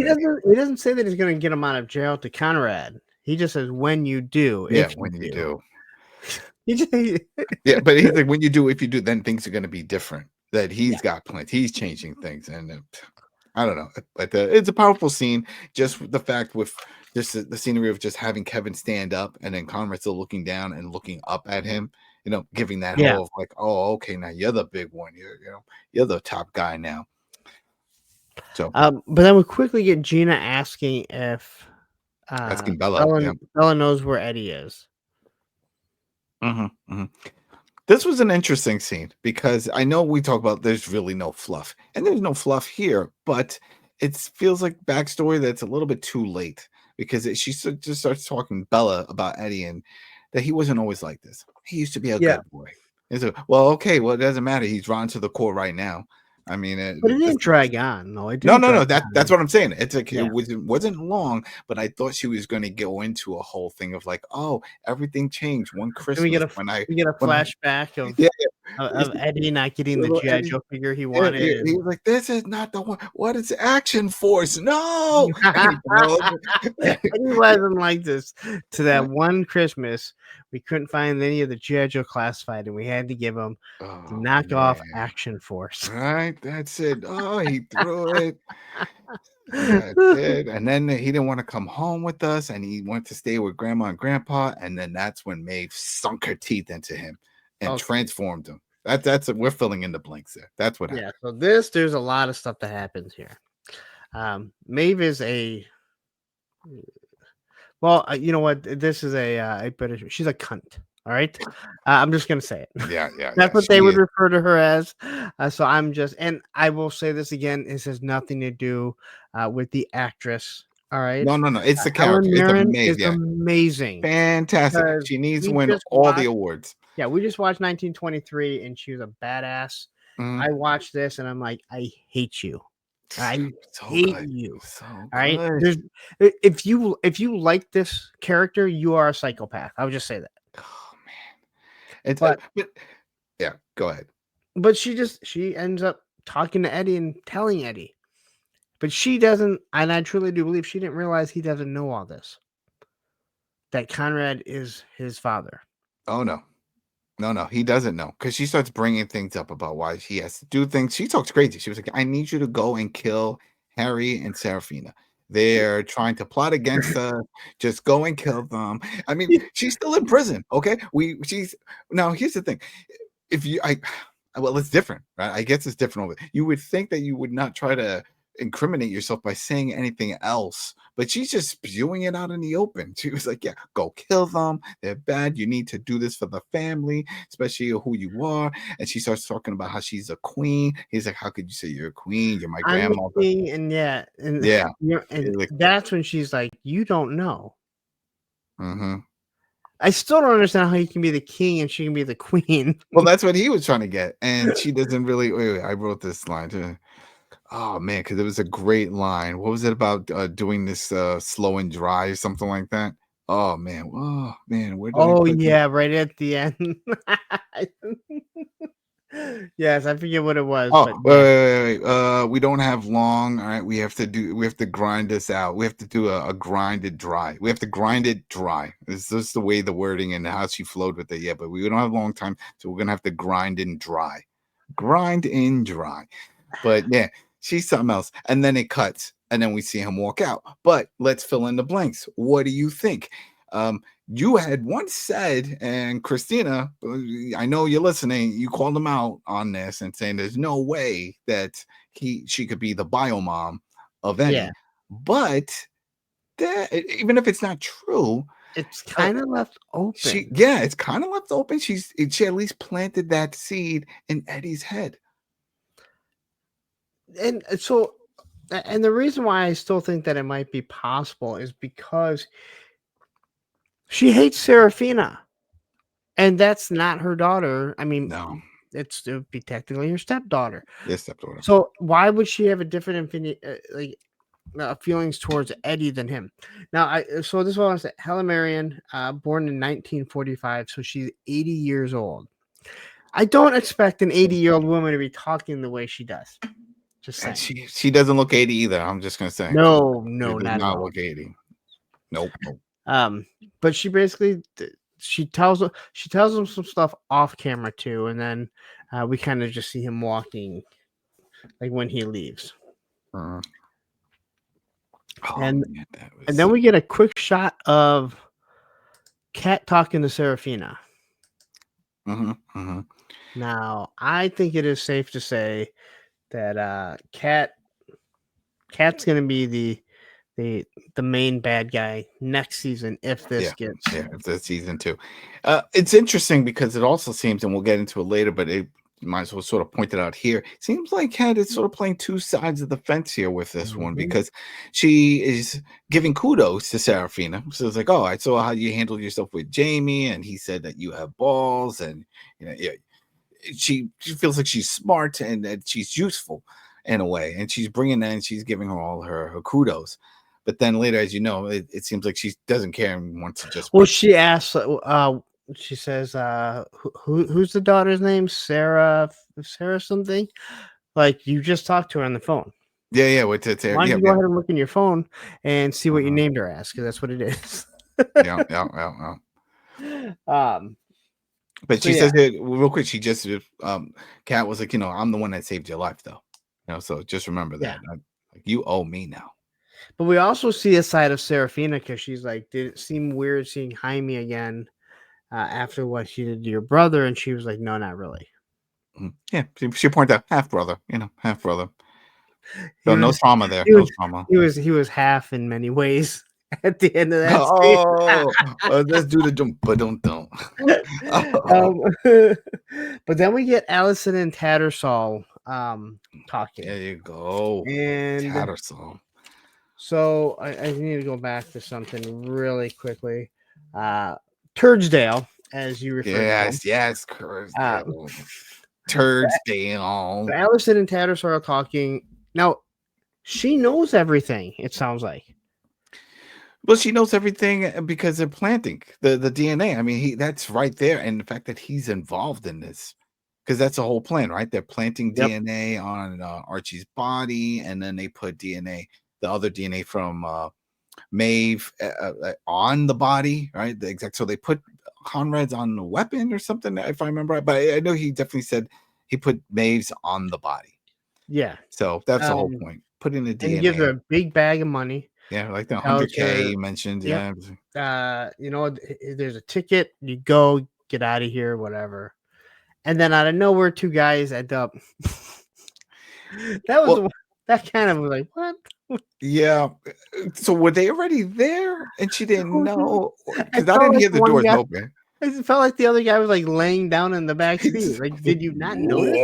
C: he doesn't say that he's going to get him out of jail to Conrad. He just says when you do.
B: When you do.
C: Yeah,
B: but he's like, when you do, if you do, then things are going to be different. That he's got plans. He's changing things, and I don't know. But it's a powerful scene. Just the fact with just the scenery of just having Kevin stand up, and then Conrad still looking down and looking up at him. Giving that whole like, oh, okay, now you're the big one. You're the top guy now. So,
C: but then we quickly get Gina asking if
B: asking Bella
C: knows where Eddie is.
B: This was an interesting scene, because I know we talk about there's really no fluff, and there's no fluff here, but it feels like backstory that's a little bit too late, because she just starts talking Bella about Eddie, and that he wasn't always like this. He used to be a good boy. It doesn't matter. He's drawn to the core right now. I mean,
C: But it didn't drag on. No, it
B: no,
C: didn't
B: no, no.
C: drag
B: That's
C: on.
B: what I'm saying. It's like
C: Yeah.
B: it wasn't long, but I thought she was going to go into a whole thing of like, oh, everything changed one
C: And we get
B: Christmas
C: a
B: when I
C: flashback of
B: yeah,
C: of Eddie not getting the
B: little
C: GI
B: Eddie.
C: Joe figure he
B: Yeah,
C: wanted,
B: he
C: and
B: was like, "This is not the one. What is Action Force? No!" And he throws it.
C: Eddie wasn't like this. To that one Christmas, we couldn't find any of the GI Joe classified, and we had to give him the
B: Oh
C: knockoff
B: man!
C: Action Force.
B: Right? That's it. Oh, he threw it. That's it. And then he didn't want to come home with us, and he wanted to stay with Grandma and Grandpa. And then that's when Maeve sunk her teeth into him and
C: Okay.
B: transformed him. That's we're filling in the blanks there. That's what happened.
C: Yeah, so there's a lot of stuff that happens here. Maeve is a well, you know what? This is a British. She's a cunt. All right, I'm just gonna say it.
B: Yeah, yeah,
C: That's
B: yeah.
C: what they
B: She
C: would
B: is.
C: refer to her as. So I'm just, and I will say this again. This has nothing to do with the actress. All right,
B: No, no, no. It's the character.
C: Helen
B: It's a
C: Mirren
B: Maeve.
C: is
B: Yeah,
C: amazing
B: fantastic.
C: because
B: She needs to
C: we
B: win
C: just
B: all the
C: watched.
B: awards.
C: Yeah, we just watched 1923, and she was a badass.
B: Mhm.
C: I watched this, and I'm like, I hate you. I
B: So
C: hate
B: good.
C: you.
B: So
C: All right.
B: good.
C: There's if you like this character, you are a psychopath. I would just say that.
B: Oh man. It's
C: But
B: yeah, go ahead.
C: she ends up talking to Eddie and telling Eddie. But she doesn't, and I truly do believe she didn't realize he doesn't know all this. That Conrad is his father.
B: Oh no. No, no, he doesn't know because she starts bringing things up about why he has to do things. She talks crazy. She was like, I need you to go and kill Harry and Serafina. They're trying to plot against us. Just go and kill them. I mean, she's still in prison. Okay. She's now here's the thing. If you I well, it's different, right? I guess it's different over. You would think that you would not try to incriminate yourself by saying anything else, but she's just spewing it out in the open. She was like, "Yeah, go kill them. They're bad. You need to do this for the family, especially who you are." And she starts talking about how she's a queen. He's like, "How could you say you're a queen? You're my
C: I'm the
B: grandmother."
C: king, and yeah, and
B: Yeah,
C: and
B: he's like,
C: that's when she's like, "You don't know."
B: mm-hmm.
C: I still don't understand how he can be the king and she can be the queen.
B: Well, that's what he was trying to get, and she doesn't really. Wait, I wrote this line too. Oh man, because it was a great line. What was it about doing this slow and dry, something like that? Oh man, where did I
C: Oh
B: put it?
C: yeah, right at the end. Yes, I forget what it was,
B: Oh,
C: but
B: wait,
C: yeah.
B: wait, wait, wait. We don't have long. All right, we have to grind this out. We have to do a grinded dry. We have to grind it dry. This is just the way the wording and how she flowed with it. Yeah, but we don't have a long time, so we're gonna have to grind in dry. Grind in dry. But yeah, she's something else. And then it cuts, and then we see him walk out. But let's fill in the blanks. What do you think? You had once said, and Christina, I know you're listening, you called him out on this and saying there's no way that she could be the bio mom of
C: Yeah.
B: Eddie. But that even if it's not true,
C: It's
B: uh,
C: kind of left open.
B: it's kind of left open. She at least planted that seed in Eddie's head.
C: And so and the reason why I still think that it might be possible is because she hates Serafina. And that's not her daughter. I mean,
B: No,
C: it would be technically her stepdaughter.
B: yes, stepdaughter.
C: So why would she have a different feelings towards Eddie than him? Now, so this is what I want to say. Helen Mirren, born in 1945, so she's 80 years old. I don't expect an 80-year-old woman to be talking the way she does. Just saying.
B: And she doesn't look 80 either. I'm just gonna say.
C: No,
B: She does
C: not at
B: not
C: all.
B: look 80. Nope.
C: But she basically she tells him some stuff off camera too, and then we kind of just see him walking, like when he leaves.
B: Oh,
C: And
B: man,
C: and then we get a quick shot of Kat talking to Serafina. Now, I think it is safe to say that Kat's going to be the main bad guy next season if this gets
B: if this season 2. It's interesting because it also seems, and we'll get into it later, but it might as well sort of point it out here. Seems like Kat is sort of playing two sides of the fence here with this one, because she is giving kudos to Serafina. So it's like, oh, I saw how you handled yourself with Jamie, and he said that you have balls, and you know, yeah, she feels like she's smart and that she's useful in a way, and she's bringing that and she's giving her all her kudos. But then later, as you know, it seems like she doesn't care and wants to just.
C: Well, she asks, she says, who's the daughter's name? Sarah something? Like, you just talked to her on the phone.
B: Yeah. What's it?
C: Why don't
B: Yeah,
C: you go
B: yeah.
C: ahead and look in your phone and see what you
B: Uh-huh.
C: named her as? Because that's what it is.
B: Yeah. But
C: So
B: she
C: yeah,
B: says it real quick. She just, Kat was like, I'm the one that saved your life, though. So just remember
C: yeah.
B: that. Like, you owe me now.
C: But we also see a side of Serafina because she's like, did it seem weird seeing Jaime again after what she did to your brother? And she was like, no, not really.
B: Yeah, she pointed out half brother, half brother.
C: He
B: So no
C: was,
B: trauma there.
C: he
B: No
C: was,
B: trauma.
C: he was half in many ways at the end of that scene.
B: Oh, let's do the jump, but don't. Oh,
C: But then we get Allison and Tattersall talking.
B: there you go.
C: And
B: Tattersall.
C: so I need to go back to something really quickly. Turdsdale, as you refer to him.
B: Yes, Turdsdale.
C: Allison and Tattersall are talking. Now, she knows everything, it sounds like.
B: Well, she knows everything because they're planting the DNA. I mean, that's right there, and the fact that he's involved in this, because that's the whole plan, right? They're planting
C: Yep.
B: DNA on Archie's body, and then they put DNA, the other DNA from Maeve, on the body, right? So they put Conrad's on the weapon or something, if I remember right. But I know he definitely said he put Maeve's on the body.
C: Yeah.
B: So that's the whole point. Putting the
C: And he
B: DNA.
C: gives her a big bag of money.
B: Yeah, like the 100K you mentioned.
C: Yep.
B: Yeah.
C: There's a ticket. You go, get out of here, whatever. And then out of nowhere, two guys end up. That kind of was like, what?
B: Yeah. So were they already there and she didn't know? Because I
C: felt
B: didn't
C: like
B: hear the
C: one
B: doors
C: guy-
B: open.
C: It felt like the other guy was like laying down in the back seat. Like, did you not notice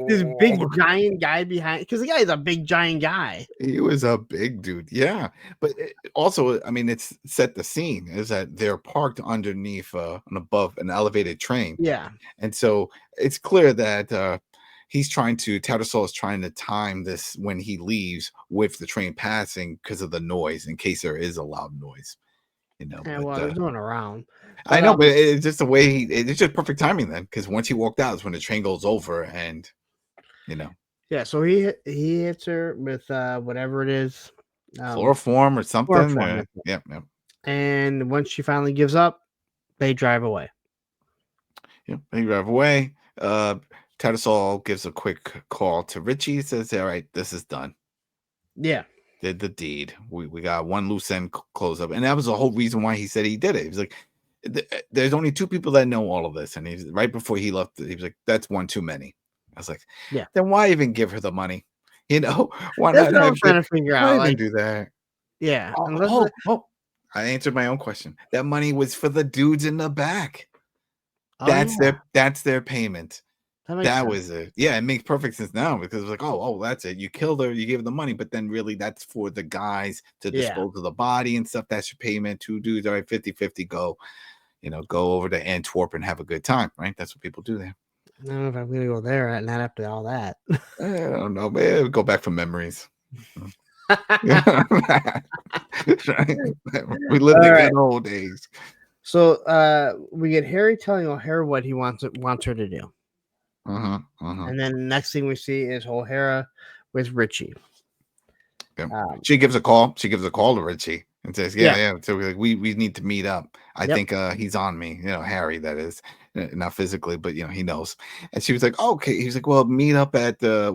C: this big giant guy behind? Because the guy is a big giant guy.
B: He was a big dude, yeah. But also, I mean, it's set the scene is that they're parked underneath and above an elevated train.
C: Yeah.
B: And so it's clear that Tattersall is trying to time this when he leaves with the train passing because of the noise, in case there is a loud noise.
C: Yeah, well, there's no one around.
B: I know, but it's just the way it's just perfect timing then, because once he walked out is when the train goes over, and
C: Yeah, so he hits her with whatever it is,
B: chloroform or something.
C: chloroform.
B: Yep.
C: And once she finally gives up, they drive away.
B: Yep, they drive away. Tattersall gives a quick call to Richie. Says, "All right, this is done.
C: Yeah,
B: Did the deed. We got one loose end close up," and that was the whole reason why he said he did it. He was like, "There's only two people that know all of this," and he's right before he left. He was like, "That's one too many." I was like,
C: yeah.
B: Then why even give her the money? Why
C: That's
B: not?
C: what I'm trying to figure out.
B: Why even do that?
C: Yeah.
B: I answered my own question. That money was for the dudes in the back.
C: Oh,
B: That's their payment.
C: That
B: was it. Yeah, it makes perfect sense now because it's like, oh, that's it. You killed her, you gave her the money, but then really that's for the guys to dispose of the body and stuff. That's your payment. Two dudes, all right, 50-50, go over to Antwerp and have a good time, right? That's what people do there.
C: I don't know if I'm gonna go there, not after all that.
B: I don't know, man. Go back for memories. We lived in good old days.
C: So we get Harry telling O'Hara what he wants her to do. And then the next thing we see is O'Hara with Richie.
B: She gives a call. She gives a call to Richie and says, "Yeah." So we need to meet up. I think he's on me. Harry, that is, not physically, but he knows. And she was like, "Okay." He's like, "Well, meet up at the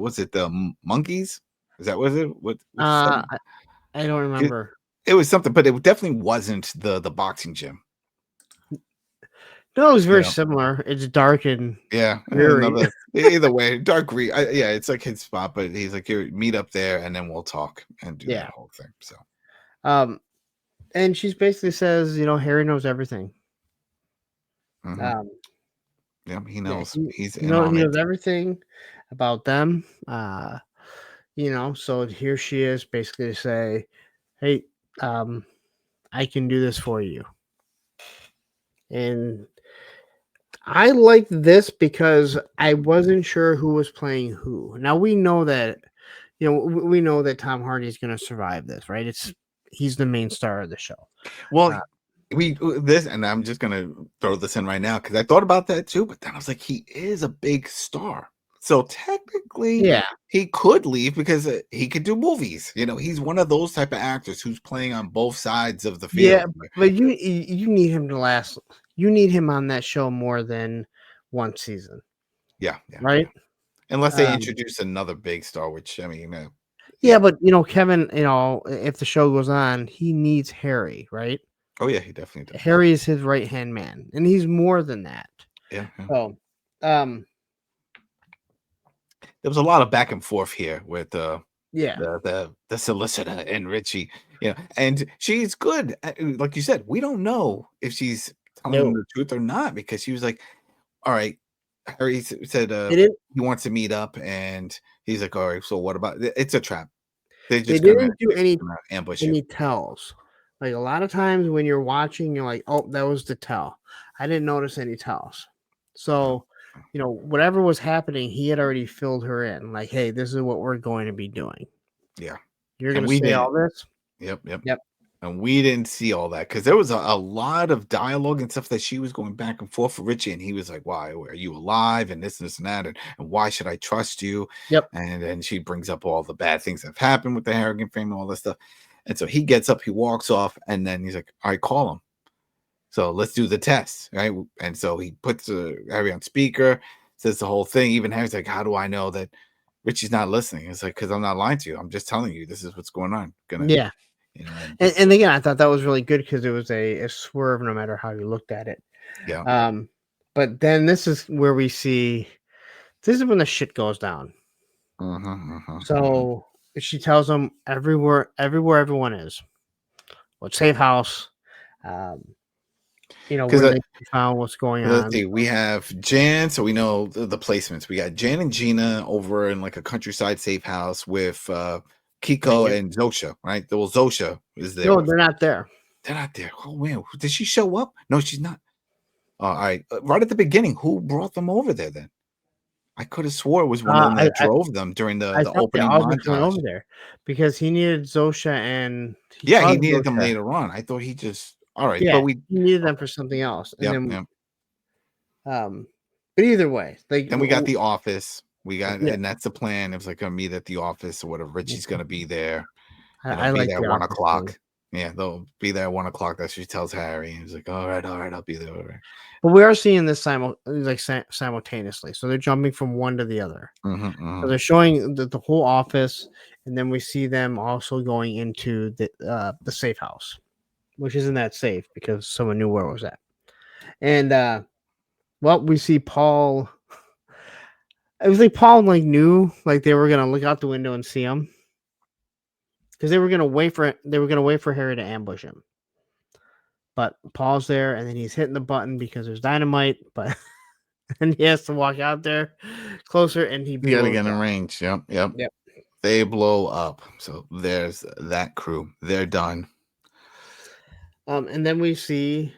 B: Monkeys? Is that was it? What?
C: I don't remember.
B: It was something, but it definitely wasn't the boxing gym.
C: No, it was very similar. It's dark and
B: either way, dark green. It's like his spot, but he's like, "Here, meet up there, and then we'll talk and do that whole thing." So,
C: and she basically says, Harry knows everything.
B: He knows. He
C: knows everything about them. So here she is, basically to say, "Hey, I can do this for you." And I liked this because I wasn't sure who was playing who. Now we know that, we know that Tom Hardy is going to survive this, right? He's the main star of the show.
B: Well,
C: Uh,
B: this, and I'm just gonna throw this in right now because I thought about that too, but then I was like, he is a big star, so technically
C: Yeah,
B: he could leave because he could do movies. He's one of those type of actors who's playing on both sides of the
C: yeah,
B: field.
C: but you need him to last. You need him on that show more than one season,
B: Yeah, yeah,
C: right?
B: yeah. Unless they
C: Um,
B: introduce another big star, which I mean,
C: yeah,
B: yeah.
C: but Kevin, if the show goes on, he needs Harry, right?
B: Oh yeah, he definitely does.
C: Harry is his right hand man, and he's more than that.
B: Yeah, yeah.
C: So, um,
B: There was a lot of back and forth here with
C: yeah,
B: the solicitor and Richie, and she's good. Like you said, we don't know if she's telling him
C: no,
B: the truth or not because she was like, "All right." Harry said
C: they didn't.
B: he wants to meet up, and he's like, "All right, so what about it's a trap? They're
C: They
B: just gonna
C: didn't do
B: ambush you."
C: any tells. Like a lot of times when you're watching, you're like, "Oh, that was the tell." I didn't notice any tells.
B: Oh,
C: So, whatever was happening, he had already filled her in. Like, "Hey, this is what we're going to be doing.
B: yeah,
C: You're
B: and
C: going to
B: we
C: say
B: didn't.
C: all this."
B: Yep, yep.
C: Yep.
B: And we didn't see all that because there was a lot of dialogue and stuff that she was going back and forth for Richie, and he was like, "Why are you alive?" and this and that, and why should I trust you?
C: Yep.
B: And then she brings up all the bad things that have happened with the Harrigan family, all this stuff. And so he gets up, he walks off, and then he's like, "All right, call him. So let's do the test, right?" And so he puts Harry on speaker, says the whole thing. Even Harry's like, "How do I know that Richie's not listening?" It's like, "Because I'm not lying to you. I'm just telling you this is what's going on."
C: Yeah.
B: And
C: And again, I thought that was really good because it was a swerve no matter how you looked at it.
B: yeah.
C: Um, but then this is where we see this is when the shit goes down.
B: Mhm.
C: So she tells him everywhere everyone is. What safe house, um,
B: Because
C: where they found what's going
B: let's
C: on.
B: see, we have Jan, so we know the placements. We got Jan and Gina over in like a countryside safe house with Kiko
C: Megan.
B: and Zosha, right? Well, Zosha is there
C: No,
B: with.
C: they're not there.
B: They're not there. Oh man, did she show up? No, she's not. All right, right at the beginning, who brought them over there then? I could have swore it was one of them
C: I,
B: that drove them during the
C: I
B: the
C: thought they
B: opening
C: all just went
B: montage.
C: over there because he needed Zosha and he
B: Yeah, he
C: called
B: needed them
C: Zosha.
B: later on. I thought he just all right,
C: Yeah,
B: but we
C: he needed them
B: okay.
C: for something else, and
B: Yep,
C: then
B: yep.
C: um, but either way, like
B: Then we got the office. We got,
C: yeah,
B: and that's the plan. It was like gonna meet at the office or whatever. Richie's gonna be there.
C: I
B: Be
C: like
B: there
C: the
B: at one
C: office thing.
B: o'clock. Yeah, they'll be there at 1 o'clock. That's what she tells Harry. He's like, all right, I'll be there. All right.
C: But we are seeing this simultaneously, so they're jumping from one to the other. So
B: Mm-hmm.
C: they're showing the whole office, and then we see them also going into the safe house, which isn't that safe because someone knew where it was at. And well, we see Paul. It was like Paul knew like they were gonna look out the window and see him because they were gonna wait for Harry to ambush him. But Paul's there, and then he's hitting the button because there's dynamite, but and he has to walk out there closer, and he
B: You gotta
C: blows
B: get in
C: up.
B: range. Yep, yep.
C: Yep.
B: They blow up. So there's that crew. They're done.
C: And then we see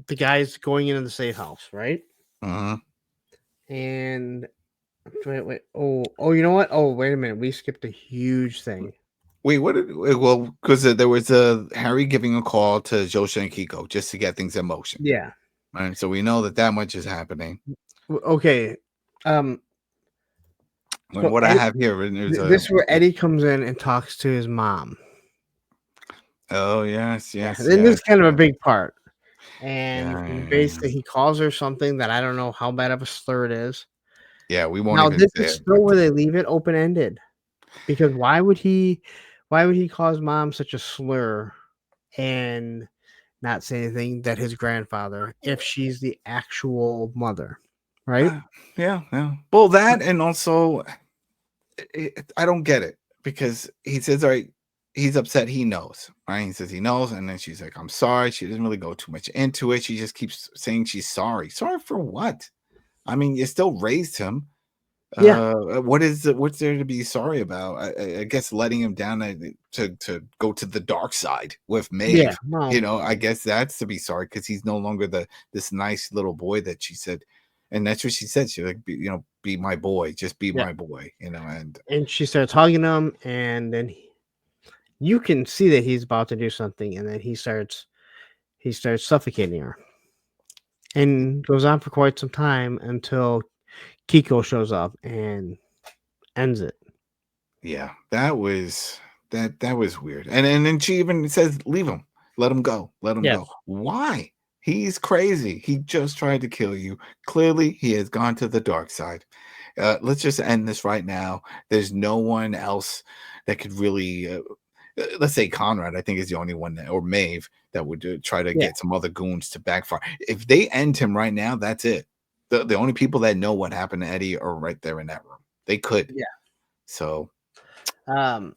C: the guys going into the safe house, right?
B: Mm-hmm.
C: And wait. Oh, you know what? Oh, wait a minute. We skipped a huge thing.
B: Wait, what? Well, because there was Harry giving a call to Josha and Kiko just to get things in motion.
C: Yeah.
B: Right. So we know that much is happening.
C: Okay.
B: And
C: So
B: what I have here is
C: this is where Eddie comes in and talks to his mom.
B: oh yes,
C: Yeah.
B: yes,
C: And this
B: yes,
C: is kind of a
B: yes.
C: big part. And
B: Yeah, yeah, yeah.
C: basically, he calls her something that I don't know how bad of a slur it is.
B: Yeah, we won't
C: Now,
B: even
C: this
B: say
C: is
B: it,
C: still
B: but
C: where they leave it open ended because why would he call his mom such a slur and not say anything that his grandfather if she's the actual mother, right?
B: uh, yeah, yeah. Well, that and also I don't get it because he says, all right, he's upset. He knows, right? He says he knows, and then she's like, "I'm sorry." She doesn't really go too much into it. She just keeps saying she's sorry. Sorry for what? I mean, you still raised him.
C: Yeah.
B: What's there to be sorry about? I guess letting him down to go to the dark side with
C: Yeah.
B: Maeve.
C: Well,
B: I guess that's to be sorry because he's no longer this nice little boy that she said, and that's what she said. She like, be my boy, just be
C: yeah.
B: my boy. And
C: And she starts hugging him, and then you can see that he's about to do something, and then he starts suffocating her, and goes on for quite some time until Kiko shows up and ends it.
B: yeah, that was weird. And then she even says, "Leave him, let him go, let him go."
C: Yes.
B: Why? He's crazy. He just tried to kill you. Clearly, he has gone to the dark side. Let's just end this right now. There's no one else that could really. Let's say Conrad. I think is the only one or Maeve that would try to
C: Yeah.
B: get some other goons to backfire. If they end him right now, that's it. The only people that know what happened to Eddie are right there in that room. They could.
C: Yeah.
B: So
C: Um,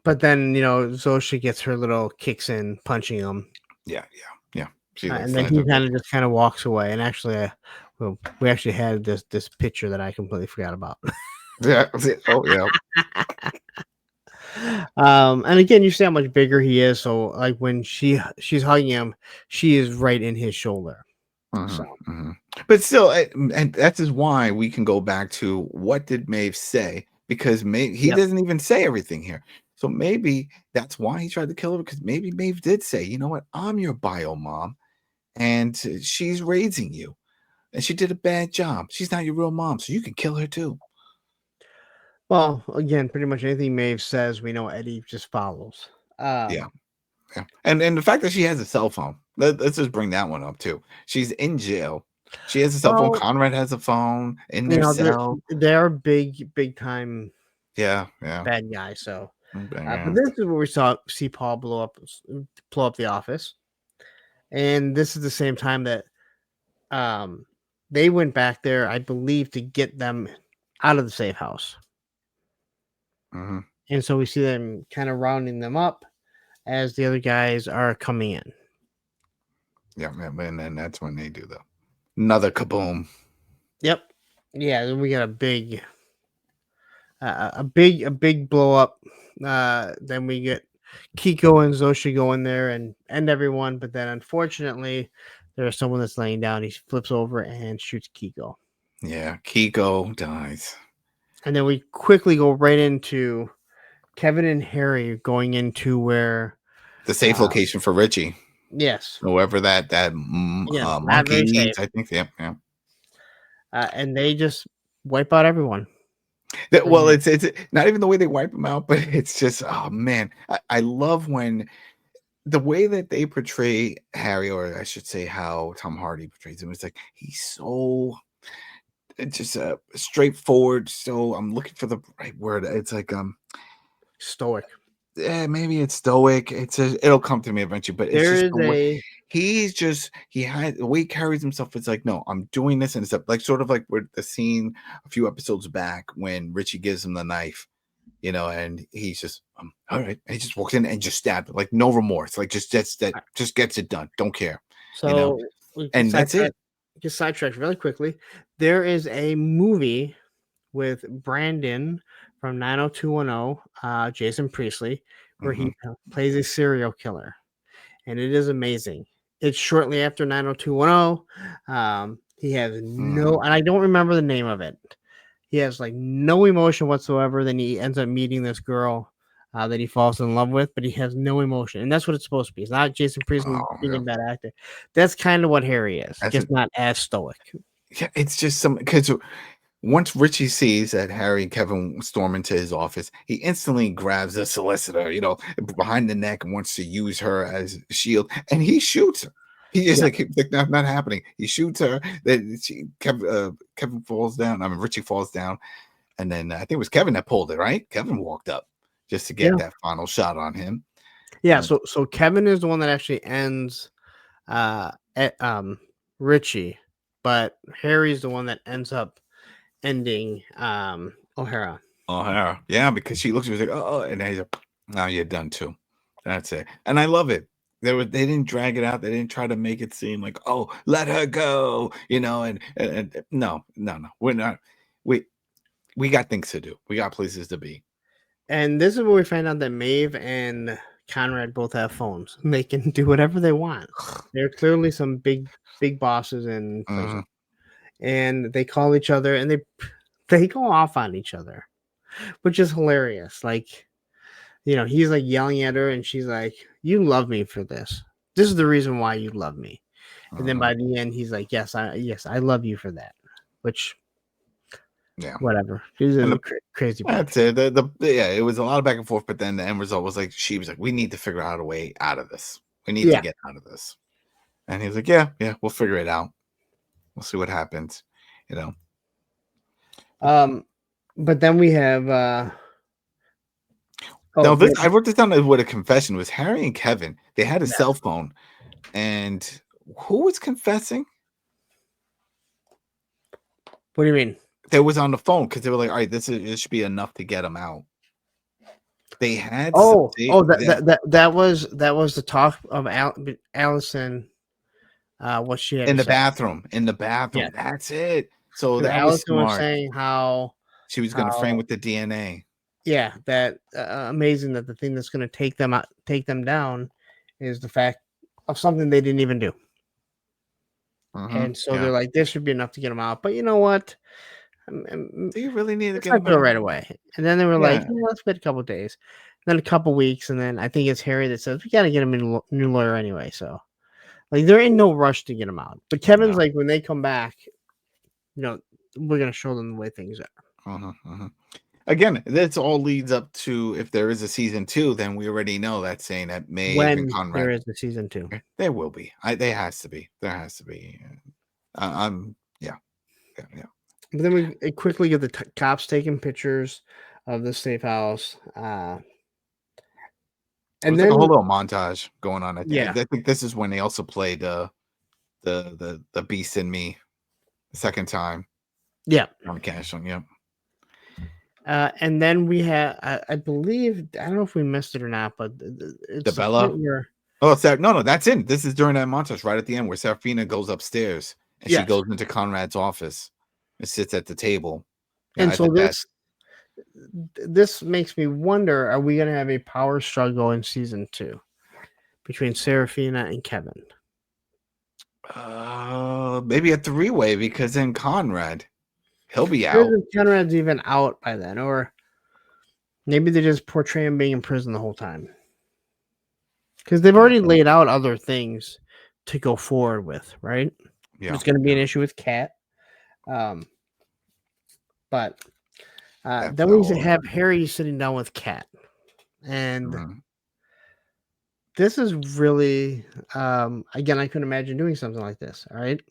C: but then Zosha gets her little kicks in, punching him,
B: yeah, yeah, yeah. She
C: and
B: looks
C: then
B: like
C: he kind of walks away. And actually, well, we actually had this picture that I completely forgot about.
B: yeah. Oh yeah.
C: And again, you see how much bigger he is. So like when she's hugging him, she is right in his shoulder. So
B: Mhm, mhm. But still, and that is why we can go back to what did Maeve say? Because Maeve, he
C: yep,
B: doesn't even say everything here. So maybe that's why he tried to kill her. Because maybe Maeve did say, "You know what? I'm your bio mom, and she's raising you, and she did a bad job. She's not your real mom, so you can kill her too."
C: well, again, pretty much anything Maeve says, we know Eddie just follows.
B: Yeah.
C: Um,
B: Yeah. And the fact that she has a cell phone. Let's just bring that one up too. She's in jail. She has a cell phone.
C: well,
B: Conrad has a phone in their
C: they're
B: cell.
C: they're big time
B: Yeah, yeah.
C: bad guys. So, but
B: Okay.
C: this is where we see Paul blow up the office, and this is the same time that um they went back there, I believe, to get them out of the safe house.
B: Hmm.
C: And so we see them kind of rounding them up as the other guys are coming in.
B: Yeah, and then that's when they do the another kaboom.
C: Yep. Yeah, then we got a big blow up. Then we get Kiko and Zoshi go in there and end everyone, but then unfortunately there's someone that's laying down. He flips over and shoots Kiko.
B: Yeah, Kiko dies.
C: And then we quickly go right into Kevin and Harry going into where
B: The safe
C: uh
B: location for Richie.
C: yes.
B: Whoever that
C: Again, not
B: monkey
C: very safe.
B: needs, I think. Yeah, yeah.
C: And they just wipe out everyone.
B: Well,
C: And
B: it's not even the way they wipe them out, but it's just oh man, I love when the way that they portray Harry, or I should say how Tom Hardy portrays him, it's like he's so just straightforward. So I'm looking for the right word. It's like
C: stoic.
B: yeah, maybe it's stoic. It'll come to me eventually, but it's
C: There
B: just
C: is
B: the way
C: a
B: he had the way he carries himself. It's like, no, I'm doing this, and it's like sort of like with the scene a few episodes back when Richie gives him the knife, and he's just all right. And he just walks in and just stabbed it, like no remorse, like just gets it done, don't care, you know,
C: so we can
B: and that's
C: sidetrack
B: it.
C: get sidetracked really quickly. There is a movie with Brandon from 90210, Jason Priestley, where
B: Hmm.
C: he plays a serial killer, and it is amazing. It's shortly after 90210. He has
B: Hmm.
C: and I don't remember the name of it. He has like no emotion whatsoever. Then he ends up meeting this girl that he falls in love with, but he has no emotion, and that's what it's supposed to be. It's not Jason Priestley
B: Oh
C: being a
B: yeah,
C: bad actor. That's kind of what Harry is,
B: that's it.
C: just not as stoic.
B: Yeah, it's just some because once Richie sees that Harry and Kevin storm into his office, he instantly grabs a solicitor, behind the neck and wants to use her as a shield, and he shoots her. He just
C: Yeah,
B: like not happening. He shoots her. Then Kevin falls down. I mean, Richie falls down, and then I think it was Kevin that pulled it. Right? Kevin walked up just to get
C: yeah,
B: that final shot on him.
C: yeah.
B: And
C: So Kevin is the one that actually ends at Richie, but Harry's the one that ends up ending O'Hara.
B: O'Hara, yeah, because she looks at me like, oh, and he's like, now you're done too. That's it. And I love it. They didn't drag it out. They didn't try to make it seem like, oh, let her go, and no, no, no. We're not. we got things to do. We got places to be.
C: And this is where we find out that Maeve and Conrad both have phones. And they can do whatever they want. They're clearly some big bosses in prison. And they call each other and they go off on each other, which is hilarious. Like, he's like yelling at her and she's like, "You love me for this. This is the reason why you love me." And then by the end, he's like, yes, I love you for that. Which,
B: yeah,
C: whatever. She's a crazy.
B: That's it. It was a lot of back and forth, but then the end result was like she was like, "We need to figure out a way out of this. We need to get out of this." And he was like, "Yeah, we'll figure it out. We'll see what happens."
C: But then we have.
B: I wrote this down with a confession. It was Harry and Kevin. They had a cell phone, and who was confessing?
C: What do you mean?
B: They was on the phone because they were like, "All right, this should be enough to get them out." They had
C: that was the talk of Allison. What she had
B: in the bathroom. Yeah. That's it. So that
C: Allison
B: was smart.
C: Was saying how
B: she was going to frame with the DNA.
C: Yeah, that amazing that the thing that's going to take them down is the fact of something they didn't even do. And so they're like, this should be enough to get them out. But you know what?
B: Do you really need to get them
C: out right away? And then they were like, let's wait a couple of days, then a couple of weeks, and then I think it's Harry that says we got to get him a new lawyer anyway. So, like, there ain't no rush to get him out. But Kevin's like, when they come back, we're gonna show them the way things are.
B: Again, this all leads up to if there is a season 2, then we already know that's saying that Maeve and Conrad.
C: There is a season 2.
B: There will be. There has to be. There has to be. Yeah.
C: But then we quickly get the cops taking pictures of the safe house. And
B: then like a whole little montage going on. I think this is when they also played the Beast in Me the second time.
C: Yeah.
B: On Cash on. Yep.
C: And then we have, I believe, I don't know if we missed it or not, but it's
B: the Bella. No, that's in. This is during that montage right at the end where Serafina goes upstairs and she goes into Conrad's office and sits at the table.
C: And so this makes me wonder: are we going to have a power struggle in season 2 between Serafina and Kevin?
B: Maybe a 3-way because then Conrad. He'll be out.
C: Conrad's even out by then, or maybe they just portray him being in prison the whole time. Because they've already laid out other things to go forward with, right? Yeah. There's going to be an issue with Kat. But then we have Harry sitting down with Kat. And this is really, again, I couldn't imagine doing something like this, all right?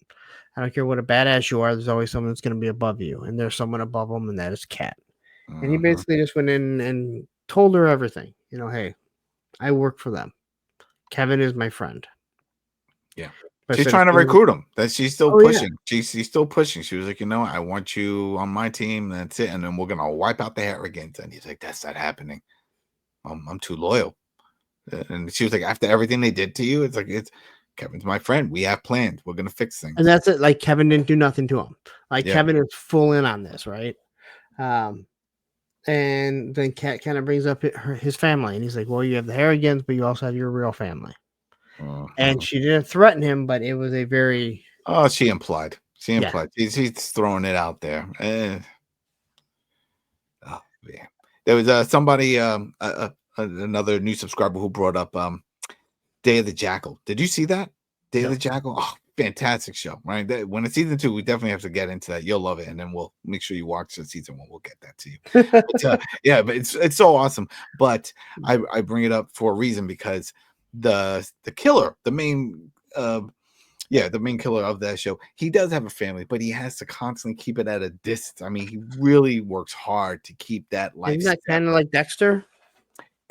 C: I don't care what a badass you are. There's always someone that's going to be above you, and there's someone above them, and that is Kat. And he basically just went in and told her everything. Hey, I work for them. Kevin is my friend.
B: Yeah, she's trying to recruit him. That she's still pushing. Yeah. She's still pushing. She was like, I want you on my team. That's it, and then we're gonna wipe out the arrogance. And he's like, that's not happening. I'm too loyal. And she was like, after everything they did to you, it's like Kevin's my friend. We have plans. We're gonna fix things.
C: And that's it. Like Kevin didn't do nothing to him. Like Kevin is full in on this, right? And then Kat kind of brings up his family, and he's like, "Well, you have the Harrigans, but you also have your real family." And she didn't threaten him, but it was a very
B: she implied. He's throwing it out there. There was somebody another new subscriber who brought up Day of the Jackal. Did you see that? Day of the Jackal? Oh, fantastic show, right? When it's season 2, we definitely have to get into that. You'll love it, and then we'll make sure you watch the season 1. We'll get that to you. But it's so awesome. But I bring it up for a reason because the killer, the main killer of that show, he does have a family, but he has to constantly keep it at a distance. I mean, he really works hard to keep that life.
C: Isn't that kind of like Dexter?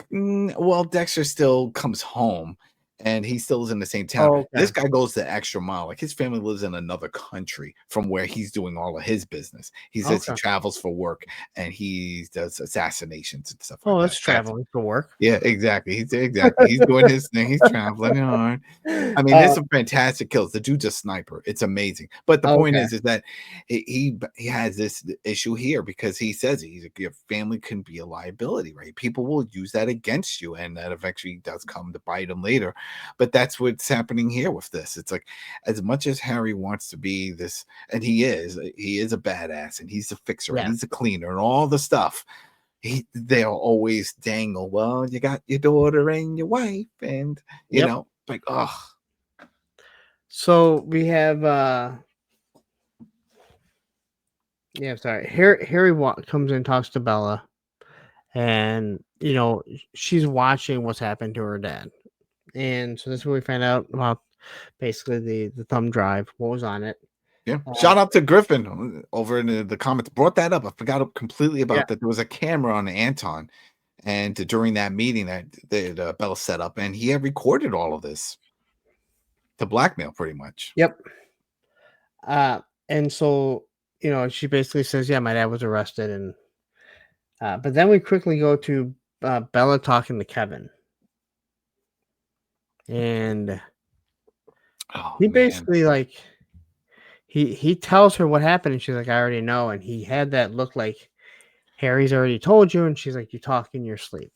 B: Well, Dexter still comes home. and he still lives in the same town.
C: Oh,
B: This
C: okay.
B: guy goes the extra mile. Like his family lives in another country from where he's doing all of his business. He says he
C: Okay.
B: travels for work and he does assassinations and stuff like
C: Oh,
B: that.
C: that's traveling for work.
B: Yeah, exactly. He's doing his thing. He's traveling hard. I mean, there's
C: Uh,
B: some fantastic kills. The dude's a sniper. It's amazing. But the point
C: okay.
B: is that he has this issue here because he says your family can be a liability, right? People will use that against you, and that eventually does come to bite him later. But that's what's happening here with this. It's like as much as Harry wants to be this, and he is a badass, and he's a fixer, and
C: Yeah.
B: he's a cleaner, and all the stuff they'll always dangle. Well, you got your daughter and your wife, and
C: Yep.
B: like, oh,
C: So we have yeah, sorry. Harry comes in, talks to Bella, and she's watching what's happened to her dad. And so this is where we find out about basically the thumb drive, what was on it.
B: yeah.
C: Uh,
B: Shout out to Griffin over in the comments. Brought that up. I forgot completely
C: yeah.
B: about that. There was a camera on Anton, and during that meeting that Bella set up, and he had recorded all of this to blackmail, pretty much.
C: Yep. And so she basically says, "Yeah, my dad was arrested," and but then we quickly go to Bella talking to Kevin, and
B: Oh
C: he
B: man,
C: basically like he tells her what happened, and she's like, "I already know," and he had that look like Harry's already told you, and she's like, "You talk in your sleep."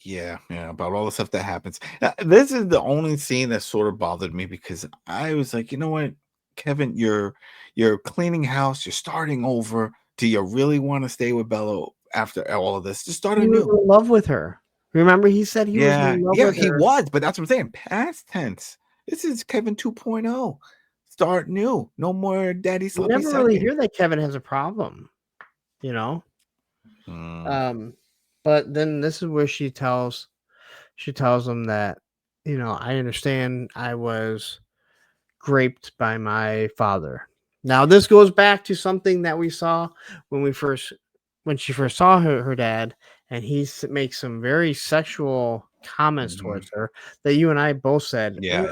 B: yeah, about all the stuff that happens. This is the only scene that sort of bothered me because I was like, you know what, Kevin, you're cleaning house, you're starting over. Do you really want to stay with Bella after all of this? Just start
C: He was
B: anew.
C: in love with her. Remember, he said he was
B: Yeah,
C: in love
B: yeah,
C: with
B: he
C: her.
B: was, but that's what I'm saying. Past tense. This is Kevin 2.0. Start new. No more daddy
C: You
B: sloppy
C: never really
B: seconds.
C: hear that Kevin has a problem, you know.
B: Mm,
C: Um, but then this is where she tells him that, I understand I was raped by my father. Now this goes back to something that we saw when she first saw her dad, and makes some very sexual comments
B: mhm.
C: towards her that you and I both said,
B: Yeah.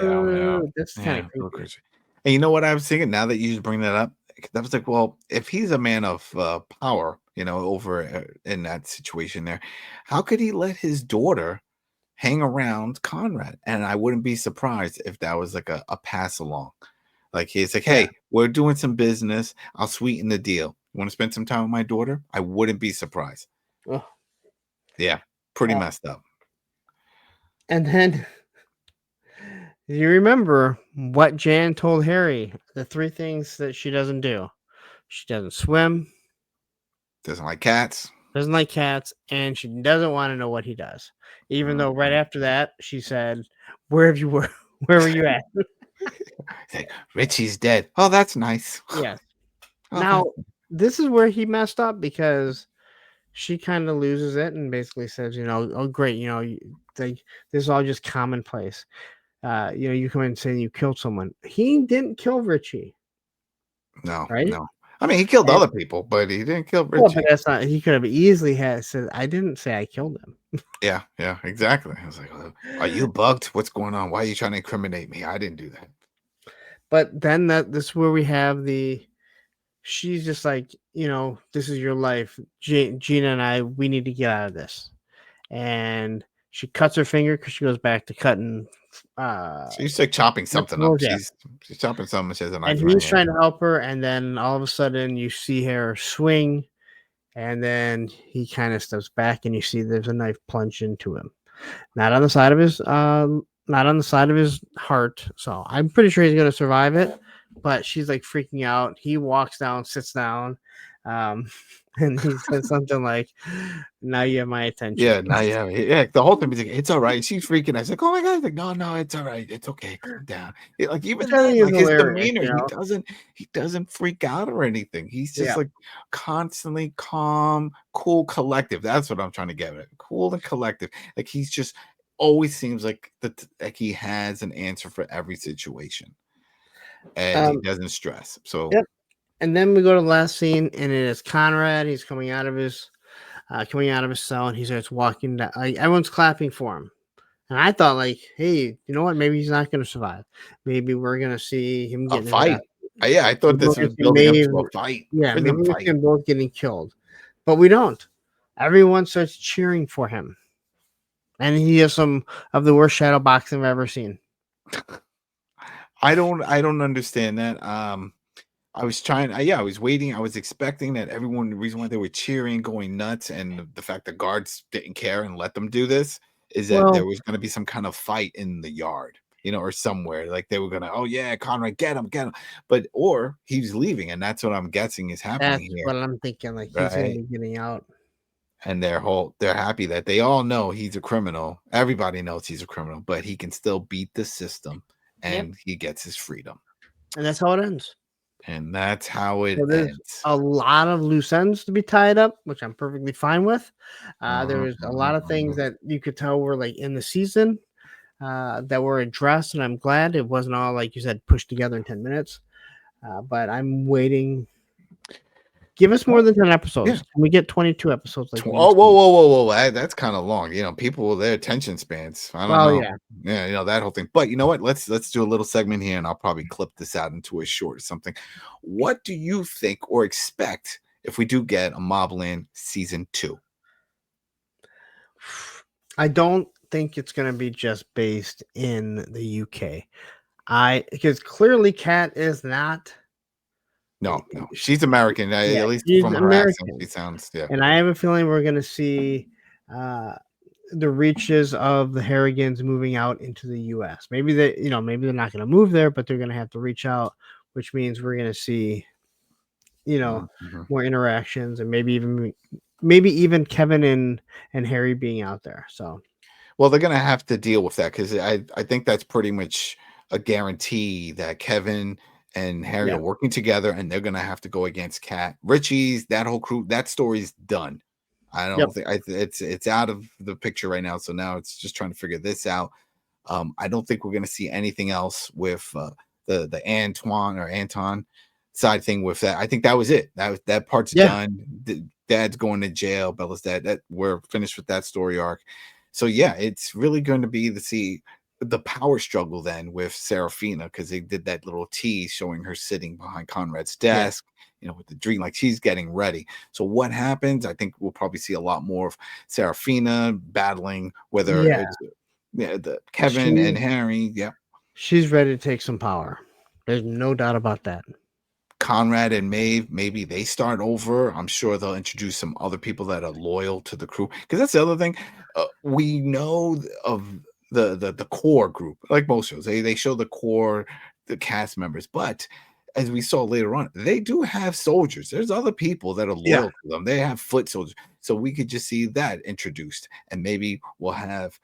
C: that's kind of
B: Yeah, real
C: creepy.
B: crazy. And you know what I was thinking now that you just bring that up? I was like, well, if he's a man of power, over in that situation there, how could he let his daughter hang around Conrad? And I wouldn't be surprised if that was like a pass along. Like he's like,
C: Yeah.
B: hey, we're doing some business. I'll sweeten the deal. You want to spend some time with my daughter? I wouldn't be surprised.
C: Ugh.
B: Yeah, pretty
C: Uh,
B: messed up.
C: and then you remember what Jan told Harry, the three things that she doesn't do. She doesn't swim,
B: Doesn't like cats.
C: doesn't like cats, and she doesn't want to know what he does. Even though right
B: Mhm.
C: after that, she said, "Where have you were? Where were you at?"
B: He's like, Richie's dead. Oh, that's nice.
C: Yes.
B: Oh,
C: Now, this is where he messed up because she kind of loses it and basically says, "Oh, great, this is all just commonplace. You come in saying you killed someone. He didn't kill Richie,
B: no,
C: right?
B: no. I mean, he killed
C: And
B: other people, but he didn't kill
C: well, but
B: Richie.
C: that's not. He could have easily had said, "I didn't say I killed him."
B: Yeah, exactly. I was like, are you bugged? What's going on? Why are you trying to incriminate me? I didn't do that.
C: But then this is where we have the. She's just like, this is your life. Gina and I, we need to get out of this. And she cuts her finger because she goes back to cutting.
B: She's like chopping something up.
C: Vegetables, yeah.
B: She's chopping something. She has a
C: And
B: knife in her
C: he's
B: hand.
C: trying to help her, and then all of a sudden you see her swing, and then he kind of steps back, and you see there's a knife plunged into him, not on the side of his, not on the side of his heart. So I'm pretty sure he's gonna survive it. But she's like freaking out. He walks down, sits down, um, and he says something like, "Now you have my attention."
B: Yeah, no, yeah. The whole time he's like, "It's all right." She's freaking out. I was like, "Oh my god!" He's like, "No, it's all right. It's okay. Calm down." Yeah, like even
C: Which I
B: then,
C: think is
B: like his
C: hilarious,
B: demeanor, he doesn't freak out or anything. He's just
C: Yeah.
B: like constantly calm, cool, collective. That's what I'm trying to get at. Cool and collective. Like he's just always seems like like he has an answer for every situation, and he
C: Um,
B: doesn't stress. So
C: yep. And then we go to the last scene, and it is Conrad. He's coming out of his cell, and he starts walking down. Like, everyone's clapping for him, And I thought, like, hey, you know what? Maybe he's not going to survive. Maybe we're going to see him
B: A
C: getting
B: fight.
C: invested.
B: Yeah, I thought
C: Maybe we're
B: this
C: going
B: was
C: to see
B: building up
C: Maeve.
B: to a fight.
C: Yeah, maybe
B: Freaking
C: we see
B: fight.
C: them both getting killed. But we don't. Everyone starts cheering for him. And he has some of the worst shadow boxing I've ever seen.
B: I don't understand that. I was trying. I was waiting. I was expecting that everyone. The reason why they were cheering, going nuts, and the fact the guards didn't care and let them do this is that there
C: Well,
B: was going to be some kind of fight in the yard, or somewhere. Like they were gonna. Oh yeah, Conrad, get him, get him. Or he's leaving, and that's what I'm guessing is happening
C: that's
B: here,
C: what I'm thinking. Like, he's going to
B: right?
C: be getting out.
B: And they're happy that they all know he's a criminal. Everybody knows he's a criminal, but he can still beat the system,
C: Yep.
B: and he gets his freedom,
C: And that's how it ends.
B: and that's how it
C: So there's
B: ends.
C: a lot of loose ends to be tied up, which I'm perfectly fine with. There
B: Mhm,
C: was a lot
B: mhm,
C: of things
B: mhm.
C: that you could tell were like in the season that were addressed, and I'm glad it wasn't all like you said pushed together in 10 minutes. But I'm waiting. Give us more
B: Oh,
C: than 10
B: yeah.
C: episodes. Can we get 22 episodes like we
B: Oh,
C: used
B: whoa,
C: to?
B: whoa, whoa, whoa! That's kind of long. People, their attention spans. I don't
C: Well,
B: know.
C: yeah.
B: Yeah, that whole thing. But you know what? Let's do a little segment here, and I'll probably clip this out into a short or something. What do you think or expect if we do get a MobLand season 2?
C: I don't think it's going to be just based in the UK. Because clearly Kat is not.
B: No, no, she's American.
C: Yeah,
B: At least
C: she's
B: from her accent, she
C: American.
B: sounds. Yeah.
C: And I have a feeling we're going to see uh, the reaches of the Harrigans moving out into the U.S. Maybe they're not going to move there, but they're going to have to reach out, which means we're going to see, you know,
B: Mhm.
C: more interactions, and maybe even Kevin and Harry being out there. So
B: Well, they're gonna have to deal with that because I think that's pretty much a guarantee that Kevin and Harry
C: yeah,
B: are working together, and they're gonna have to go against Cat Richie's that whole crew. That story's done. I
C: yep,
B: don't think it's out of the picture right now. So now it's just trying to figure this out. I don't think we're gonna see anything else with the Antoine or Anton side thing with that. I think that was it. That part's
C: yeah.
B: done. Dad's going to jail. Bella's dad. That we're finished with that story arc. So yeah, it's really going to be to see the power struggle then with Serafina because they did that little tease showing her sitting behind Conrad's
C: Yeah.
B: desk, with the dream, like she's getting ready. So what happens? I think we'll probably see a lot more of Serafina battling, whether
C: Yeah.
B: it's the Kevin and
C: She's
B: Harry, yeah,
C: she's ready to take some power. There's no doubt about that.
B: Conrad and Maeve, maybe they start over. I'm sure they'll introduce some other people that are loyal to the crew. Because that's the other thing. We know of the core group, like most shows. They show the core, the cast members, but as we saw later on, they do have soldiers. There's other people that are
C: Yeah.
B: loyal to them. They have foot soldiers. So we could just see that introduced. And maybe we'll have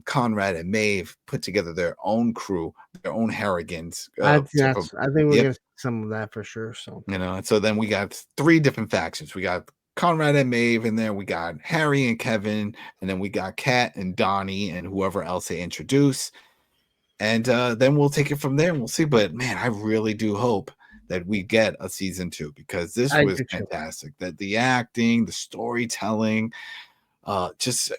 B: Conrad and Maeve put together their own crew, their own Harrigans type of.
C: I think we're
B: Yep.
C: gonna see some of that for sure. So
B: And so then we got 3 different factions. We got Conrad and Maeve in there, we got Harry and Kevin, and then we got Kat and Donnie and whoever else they introduce. And then we'll take it from there and we'll see. But man, I really do hope that we get a season 2 because this
C: I
B: was
C: do too.
B: fantastic. That the acting, the storytelling, just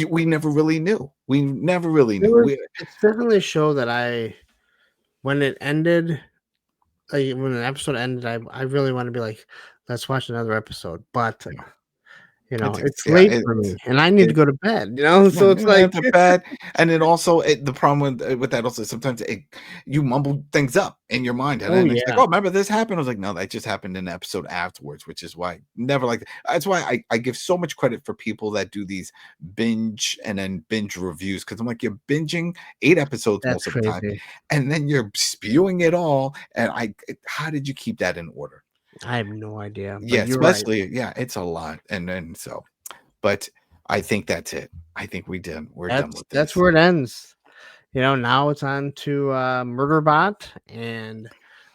B: we never really knew. We never really
C: It
B: knew.
C: was it's definitely a show that when it ended, when an episode ended, I really want to be like, let's watch another episode. But it's
B: Yeah,
C: late for me and I need to go to bed,
B: yeah,
C: so it's
B: yeah,
C: like
B: the bad, and then also the problem with that also sometimes you mumble things up in your mind, and
C: oh
B: then it's like,
C: yeah,
B: oh, remember this happened? I was like, no, that just happened in the episode afterwards, which is why never like that's why I give so much credit for people that do these binge and then binge reviews because I'm like you're binging 8 episodes
C: that's
B: most of the time,
C: crazy.
B: and then you're spewing it all, and how did you keep that in order?
C: I have no idea,
B: Yeah,
C: but you're right.
B: especially it's a lot, and then so. But I think that's it. I think we're done with
C: That's
B: this.
C: where it ends. Now it's on to Murderbot and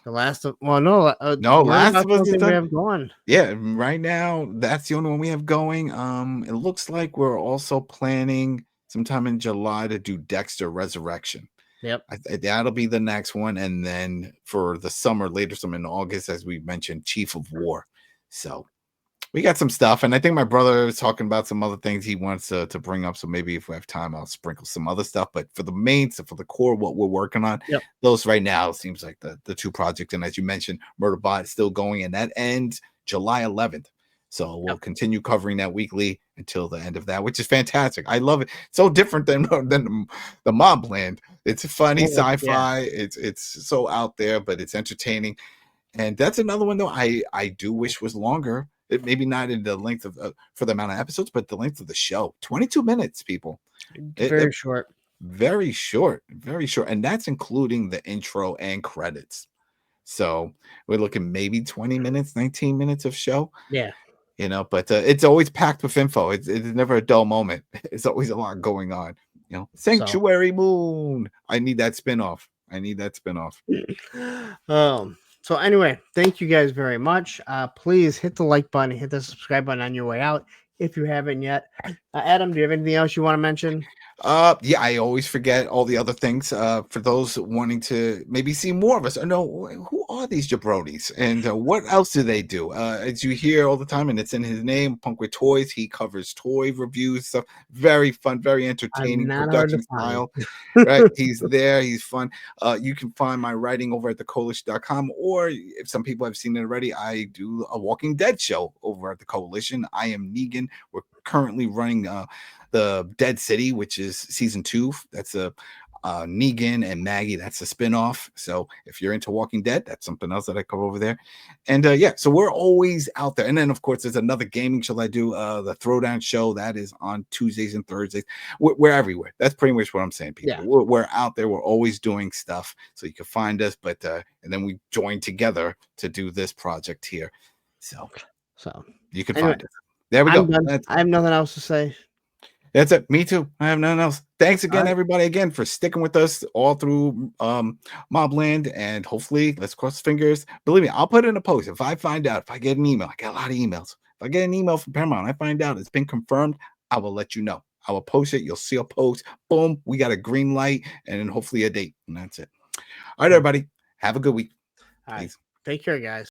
C: the last of well, no,
B: No, Last
C: Murderbot's
B: of
C: the
B: Us
C: only
B: is
C: thing we
B: done.
C: have going.
B: Yeah, right now that's the only one we have going. It looks like we're also planning sometime in July to do Dexter Resurrection.
C: Yep.
B: That'll be the next one, and then for the summer, later summer in August, as we mentioned, Chief of War. So We got some stuff, and I think my brother was talking about some other things he wants to bring up. So maybe if we have time, I'll sprinkle some other stuff. But for the main, so for the core, what we're working on,
C: Yep.
B: those right now seems like the two projects. And as you mentioned, Murderbot is still going, and that ends July 11th. So we'll
C: Yep.
B: continue covering that weekly until the end of that, which is fantastic. I love it. So different than the MobLand. It's funny
C: Well, yeah.
B: sci-fi. It's so out there, but it's entertaining. And that's another one though I do wish was longer. It maybe not in the length of for the amount of episodes, but the length of the show. 22 minutes, people.
C: Very short.
B: Very short, very short. And that's including the intro and credits. So we're looking maybe 20 minutes, 19 minutes of show,
C: Yeah.
B: but it's always packed with info. It's never a dull moment. It's always a lot going on. Sanctuary Moon. I need that spinoff. I need that spinoff.
C: So anyway, thank you guys very much. Please hit the like button, hit the subscribe button on your way out if you haven't yet. Adam, do you have anything else you want to mention?
B: Yeah, I always forget all the other things. For those wanting to maybe see more of us, know who are these jabronis and what else do they do? As you hear all the time, and it's in his name, Punk with Toys. He covers toy reviews, stuff. Very fun, very
C: I'm
B: entertaining
C: not hard to
B: production
C: find.
B: style. Right, he's there. He's fun. You can find my writing over at thecoalition.com, or if some people have seen it already, I do a Walking Dead show over at the Coalition. I am Negan. We're currently running the Dead City, which is season 2. That's a Negan and Maggie. That's a spinoff. So if you're into Walking Dead, that's something else that I cover over there. And yeah, so we're always out there. And then of course there's another gaming show I do, the Throwdown show that is on Tuesdays and Thursdays. We're everywhere. That's pretty much what I'm saying, people.
C: Yeah.
B: We're out there. We're always doing stuff, so you can find us. But and then we join together to do this project here. So you can
C: Anyway,
B: find us. There we
C: I'm
B: go.
C: done. I have nothing else to say.
B: That's it. Me too. I have nothing else. Thanks again,
C: right.
B: everybody, again for sticking with us all through MobLand, and hopefully, let's cross fingers. Believe me, I'll put in a post if I find out. If I get an email, I get a lot of emails. If I get an email from Paramount, I find out it's been confirmed. I will let you know. I will post it. You'll see a post. Boom. We got a green light, and then hopefully a date, and that's it. All right, everybody. Have a good week.
C: All right.
B: Peace.
C: Take care, guys.